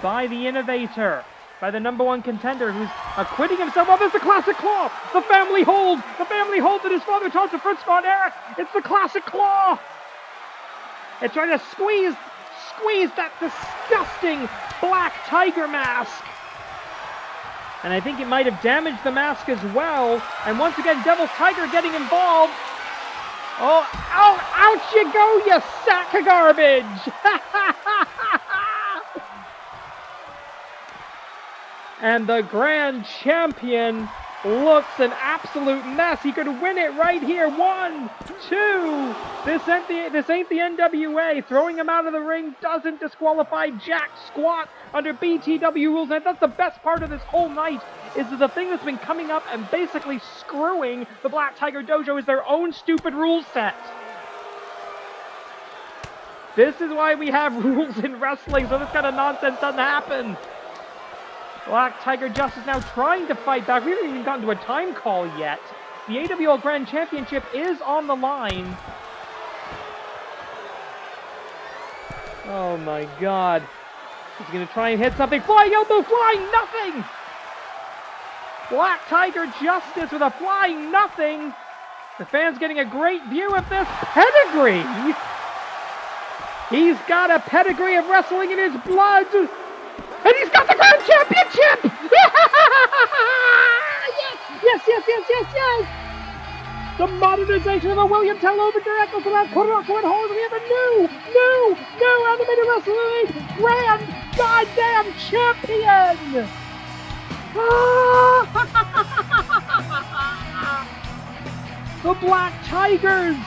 by the innovator, by the #1 contender who's acquitting himself. Oh, there's the classic claw! The family hold! The family hold that his father taught to Fritz von Erich! It's the classic claw! It's trying to squeeze that disgusting Black Tiger mask. And I think it might have damaged the mask as well. And once again, Devil's Tiger getting involved. Oh, out you go, you sack of garbage! And the grand champion looks an absolute mess. He could win it right here. 1, 2. This ain't the NWA. Throwing him out of the ring doesn't disqualify jack squat under BTW rules. And that's the best part of this whole night, is that the thing that's been coming up and basically screwing the Black Tiger Dojo is their own stupid rule set. This is why we have rules in wrestling, so this kind of nonsense doesn't happen. Black Tiger Justice now trying to fight back. We haven't even gotten to a time call yet. The AWL Grand Championship is on the line. Oh my God. He's going to try and hit something. Flying elbow, flying nothing! Black Tiger Justice with a flying nothing. The fans getting a great view of this pedigree. He's got a pedigree of wrestling in his blood. And he's got the Grand Championship! Yes! The modernization of a William Tell Overture echoes around Kuroko and Holland. We have a new animated wrestling Grand goddamn champion! The Black Tigers!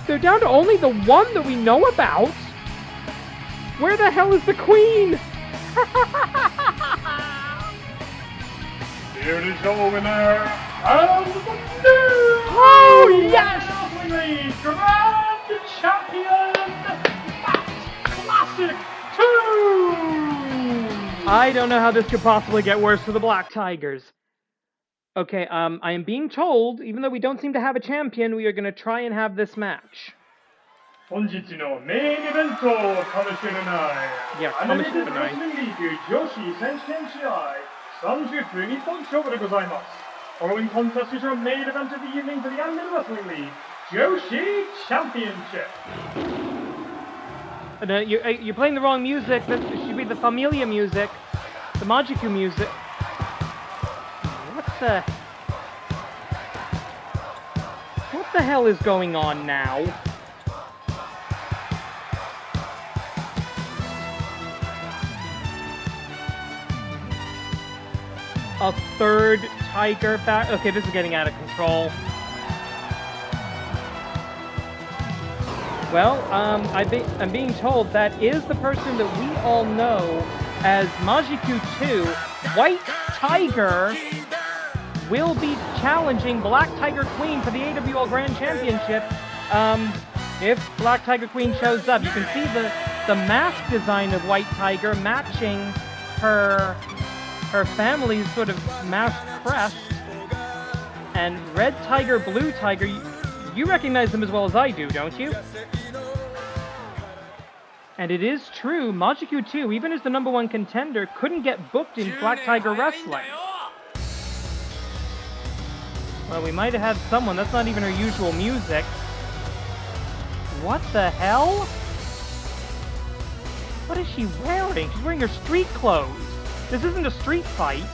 They're down to only the one that we know about. Where the hell is the Queen? Here is your winner, and the new yes! Grand Champion, Classic 2! I don't know how this could possibly get worse for the Black Tigers. Okay, I am being told, even though we don't seem to have a champion, we are going to try and have this match. 本日のメインイベントかもしれない。Yeah, アニメテッドレスリングリーグ女子選手権試合30分日本勝負でございます。Following contest is your main event of the evening for the Animated Wrestling League Joshi Championship. You're playing the wrong music. That should be the Familia music, the Majiku music. What the hell is going on now? A third tiger back. Okay, this is getting out of control. Well, I'm being told that is the person that we all know as Majiku 2, White Tiger, will be challenging Black Tiger Queen for the AWL Grand Championship. If Black Tiger Queen shows up, you can see the mask design of White Tiger matching her family's sort of mask crest. And Red Tiger, Blue Tiger, You recognize them as well as I do, don't you? And it is true, Majiku 2, even as the #1 contender, couldn't get booked in Black Tiger Wrestling. Well, we might have had someone. That's not even her usual music. What the hell? What is she wearing? She's wearing her street clothes. This isn't a street fight.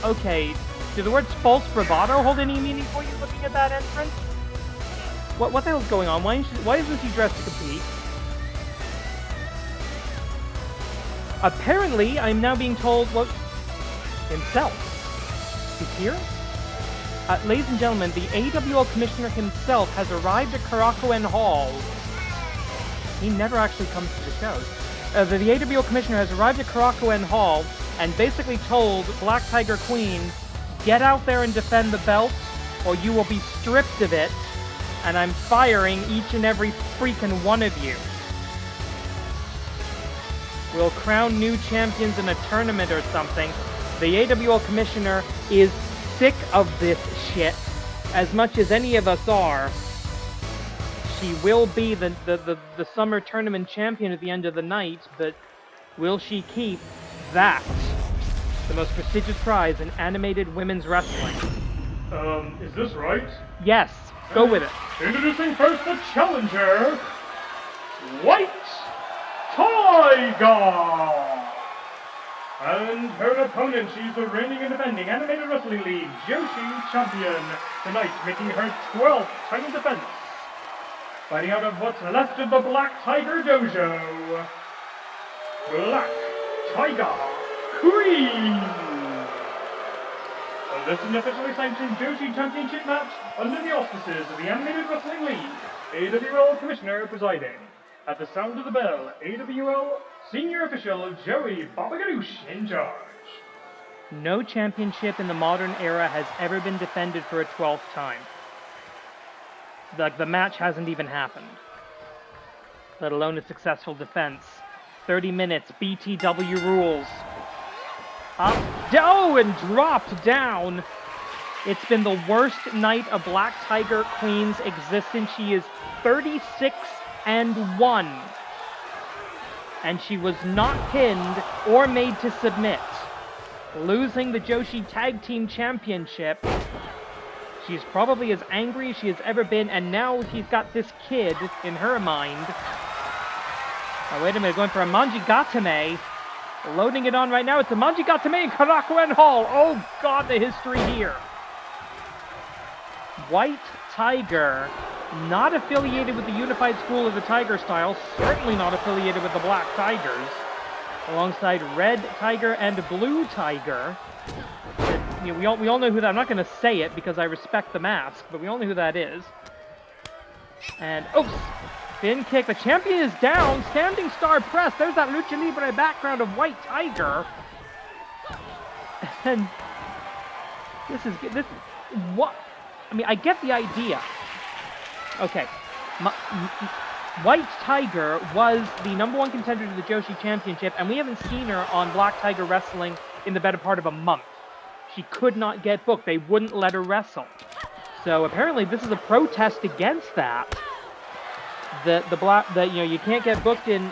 Okay. Do the words false bravado hold any meaning for you looking at that entrance? What the hell's going on? Why isn't she dressed to compete? Apparently, I'm now being told, what? Himself. He's here? Ladies and gentlemen, the AWL Commissioner himself has arrived at Karakuen Hall. He never actually comes to the shows. The AWL Commissioner has arrived at Karakuen Hall and basically told Black Tiger Queen, get out there and defend the belt, or you will be stripped of it, and I'm firing each and every freaking one of you. We'll crown new champions in a tournament or something. The AWL Commissioner is sick of this shit, as much as any of us are. She will be the summer tournament champion at the end of the night, but will she keep that? The most prestigious prize in animated women's wrestling. Is this right? Yes, go with it. Introducing first the challenger, White Tiger! And her opponent, she's the reigning and defending Animated Wrestling League Joshi champion. Tonight, making her 12th title defense. Fighting out of what's left of the Black Tiger Dojo, Black Tiger Queen! So this is an officially sanctioned Joshi Championship match under the auspices of the Animated Wrestling League, AWL Commissioner presiding. At the sound of the bell, AWL Senior Official Joey Babaganoush in charge. No championship in the modern era has ever been defended for a 12th time. The match hasn't even happened, let alone a successful defense. 30 minutes, BTW rules. Up, down, and dropped down. It's been the worst night of Black Tiger Queen's existence. She is 36-1. And she was not pinned or made to submit, losing the Joshi Tag Team Championship. She's probably as angry as she has ever been, and now he's got this kid in her mind. Oh, wait a minute, going for a Manjigatame. Loading it on right now. It's a Manjigatame in Karakuen Hall. Oh god, the history here. White Tiger, not affiliated with the Unified School of the Tiger Style, certainly not affiliated with the Black Tigers, alongside Red Tiger and Blue Tiger. You know, we all know who that. I'm not going to say it because I respect the mask, but we all know who that is. And oops, spin kick. The champion is down. Standing star press. There's that lucha libre background of White Tiger. And this what? I mean, I get the idea. Okay, White Tiger was the #1 contender to the Joshi Championship, and we haven't seen her on Black Tiger Wrestling in the better part of a month. She could not get booked. They wouldn't let her wrestle. So apparently this is a protest against that. You can't get booked in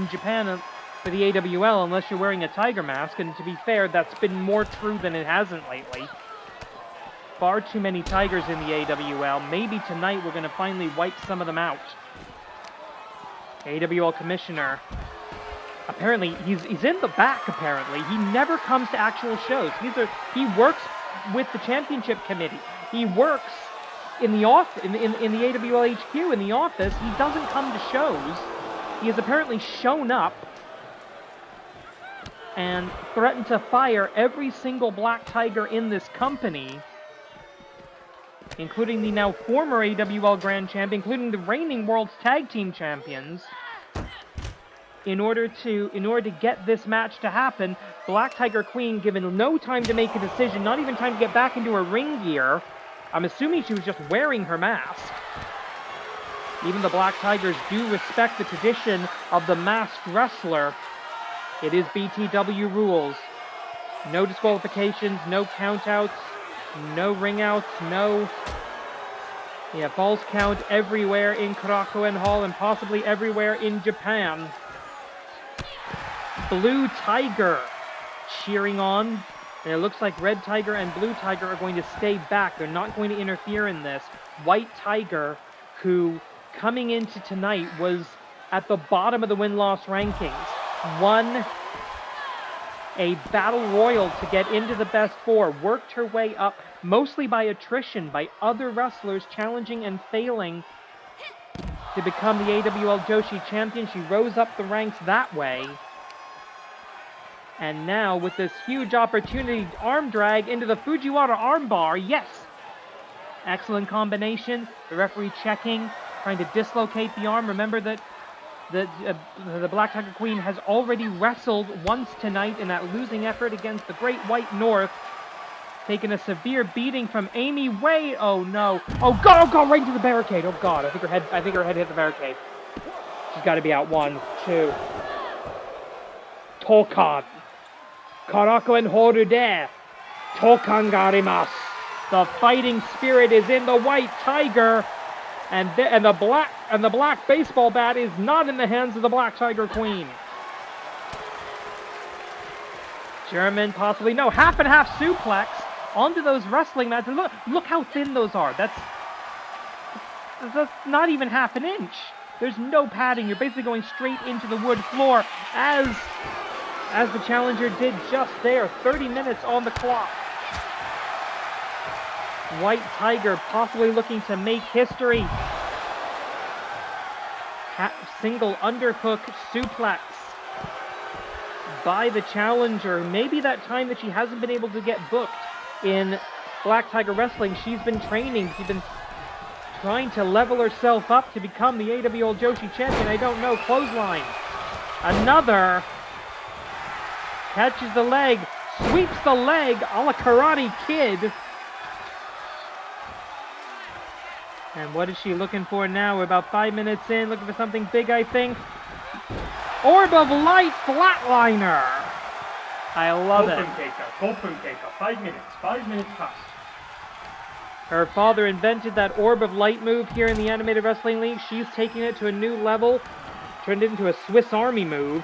Japan for the AWL unless you're wearing a tiger mask, and to be fair, that's been more true than it hasn't lately. Far too many tigers in the AWL. Maybe tonight we're going to finally wipe some of them out. AWL Commissioner. Apparently, he's in the back, apparently. He never comes to actual shows. He works with the championship committee. He works in the AWL HQ, in the office. He doesn't come to shows. He has apparently shown up and threatened to fire every single Black Tiger in this company, including the now former AWL Grand Champion, including the reigning World's Tag Team Champions. In order to get this match to happen, Black Tiger Queen, given no time to make a decision, not even time to get back into her ring gear. I'm assuming she was just wearing her mask. Even the Black Tigers do respect the tradition of the masked wrestler. It is BTW rules. No disqualifications, no countouts. No ring outs, no... Yeah, false count everywhere in Korakuen Hall and possibly everywhere in Japan. Blue Tiger cheering on. And it looks like Red Tiger and Blue Tiger are going to stay back. They're not going to interfere in this. White Tiger, who coming into tonight was at the bottom of the win-loss rankings, won a battle royal to get into the best four, worked her way up mostly by attrition, by other wrestlers challenging and failing to become the AWL Joshi champion. She rose up the ranks that way. And now with this huge opportunity, arm drag into the Fujiwara armbar. Yes! Excellent combination. The referee checking, trying to dislocate the arm. Remember that the Black Tiger Queen has already wrestled once tonight in that losing effort against the Great White North. Taking a severe beating from Amy Way. Oh no. Oh god, right into the barricade. Oh god, I think her head hit the barricade. She's got to be out. 1, 2. Tokan. Korakuen Horu de. Tokan ga arimasu. The fighting spirit is in the White Tiger. And the black baseball bat is not in the hands of the Black Tiger Queen. German, possibly. No, half and half suplex onto those wrestling mats. And look how thin those are. That's not even half an inch. There's no padding. You're basically going straight into the wood floor as the challenger did just there. 30 minutes on the clock. White Tiger possibly looking to make history. Single underhook suplex by the challenger. Maybe that time that she hasn't been able to get booked in Black Tiger Wrestling, she's been training. She's been trying to level herself up to become the AWL Joshi champion. I don't know. Clothesline. Another. Catches the leg. Sweeps the leg a la Karate Kid. And what is she looking for now? We're about 5 minutes in. Looking for something big, I think. Orb of Light Flatliner. I love it. Kopun Keika. 5 minutes. 5 minutes past. Her father invented that Orb of Light move here in the Animated Wrestling League. She's taking it to a new level. Turned it into a Swiss Army move.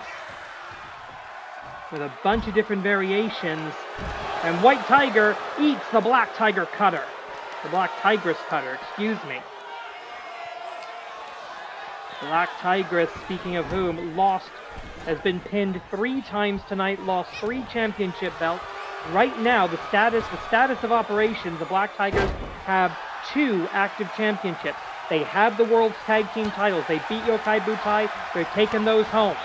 With a bunch of different variations. And White Tiger eats the Black Tiger Cutter. The Black Tigress Cutter, excuse me. Black Tigress, speaking of whom, has been pinned 3 times tonight, lost 3 championship belts. Right now, the status of operations, the Black Tigers have 2 active championships. They have the World's Tag Team titles. They beat Yokai Butai. They're taking those home.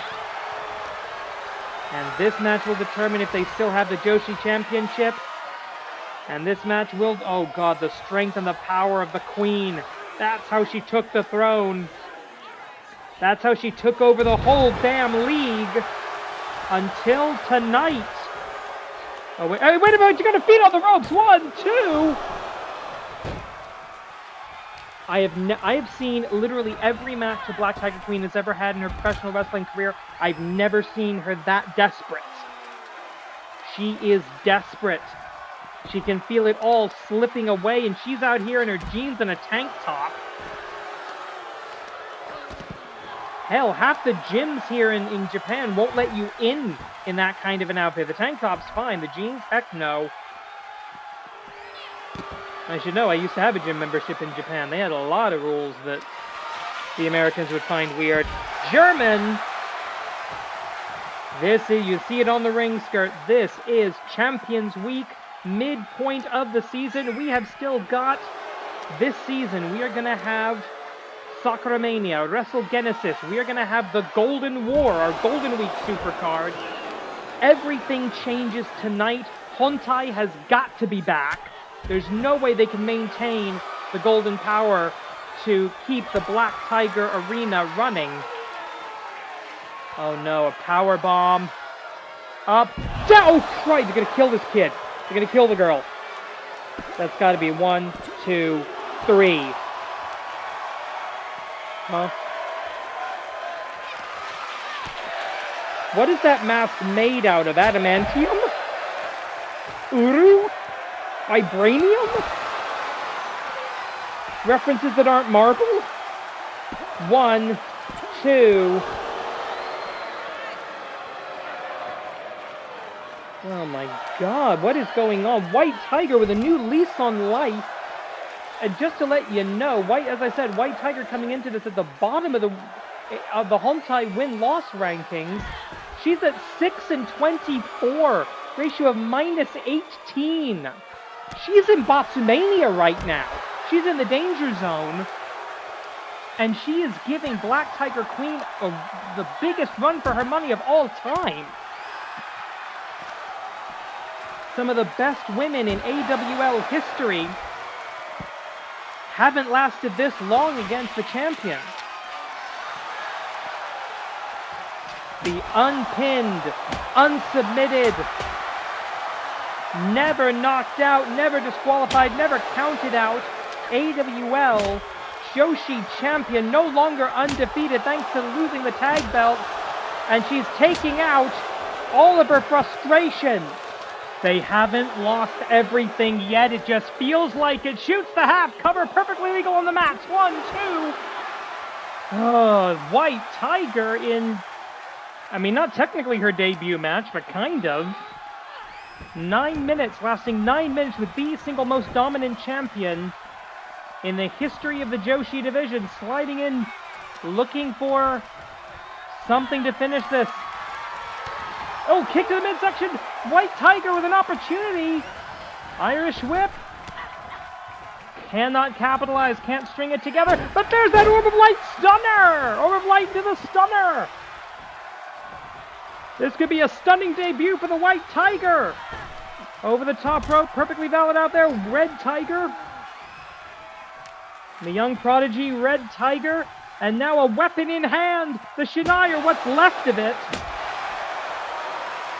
And this match will determine if they still have the Joshi Championship. And this match will... Oh god, the strength and the power of the Queen. That's how she took the throne. That's how she took over the whole damn league. Until tonight. Oh, wait a minute, you got her feet on the ropes. 1, 2. I have seen literally every match the Black Tiger Queen has ever had in her professional wrestling career. I've never seen her that desperate. She is desperate. She can feel it all slipping away, and she's out here in her jeans and a tank top. Hell, half the gyms here in Japan won't let you in that kind of an outfit. The tank top's fine. The jeans, heck no. I should know, I used to have a gym membership in Japan. They had a lot of rules that the Americans would find weird. German! You see it on the ring skirt. This is Champions Week. Midpoint of the season. We have still got this season. We are going to have Sakura Mania, Wrestle Genesis. We are going to have the Golden War, our Golden Week supercard. Everything changes tonight. Hontai has got to be back. There's no way they can maintain the Golden Power to keep the Black Tiger Arena running. Oh no, a power bomb. Up, down. Oh Christ, you're going to kill this kid. You're gonna kill the girl. That's gotta be 1, 2, 3. Huh? What is that mask made out of? Adamantium? Uru? Vibranium? References that aren't Marvel? 1, 2... Oh my god, what is going on? White Tiger with a new lease on life. And just to let you know, as I said, White Tiger coming into this at the bottom of the Hontai win-loss rankings. She's at 6-24, ratio of -18. She's in Botsumania right now. She's in the danger zone. And she is giving Black Tiger Queen the biggest run for her money of all time. Some of the best women in AWL history haven't lasted this long against the champion. The unpinned, unsubmitted, never knocked out, never disqualified, never counted out AWL Joshi champion, no longer undefeated thanks to losing the tag belt. And she's taking out all of her frustration. They haven't lost everything yet. It just feels like it. Shoots the half cover, perfectly legal on the mats. 1, 2. White Tiger in, I mean, not technically her debut match, but kind of. 9 minutes, lasting 9 minutes with the single most dominant champion in the history of the Joshi division, sliding in, looking for something to finish this. Oh, kick to the midsection. White Tiger with an opportunity. Irish whip. Cannot capitalize, can't string it together. But there's that Orb of Light stunner. Orb of Light to the stunner. This could be a stunning debut for the White Tiger. Over the top rope, perfectly valid out there. Red Tiger. The young prodigy, Red Tiger. And now a weapon in hand. The Shinai, or what's left of it.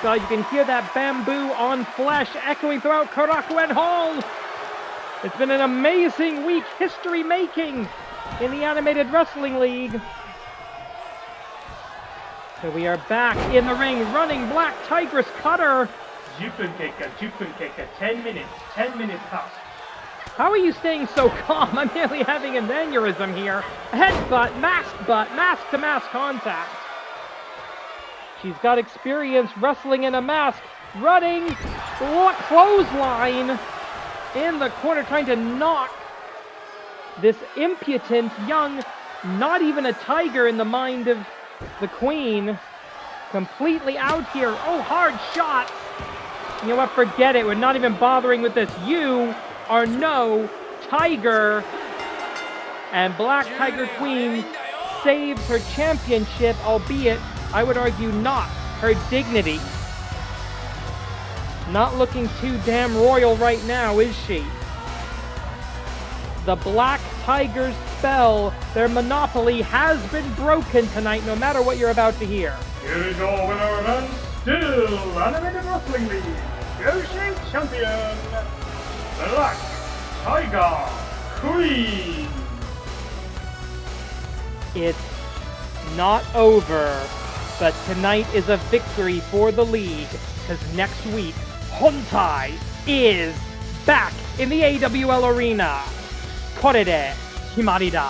God, you can hear that bamboo on flesh echoing throughout Karakuen Hall. It's been an amazing week, history making in the Animated Wrestling League. So we are back in the ring, running Black Tigress cutter. Jupenkeka, 10 minutes past. How are you staying so calm? I'm nearly having an aneurysm here. Headbutt, mask to mask contact. She's got experience wrestling in a mask, running, clothesline in the corner, trying to knock this impudent young, not even a tiger in the mind of the queen, completely out here. Oh, hard shot. You know what, forget it. We're not even bothering with this. You are no tiger. And Black Tiger Queen saves her championship, albeit I would argue not her dignity. Not looking too damn royal right now, is she? The Black Tiger's spell, their monopoly, has been broken tonight, no matter what you're about to hear. Here is your winner and still Animated Wrestling League Joshi champion, Black Tiger Queen. It's not over. But tonight is a victory for the league, because next week, Hontai is back in the AWL arena. Korede Himarida.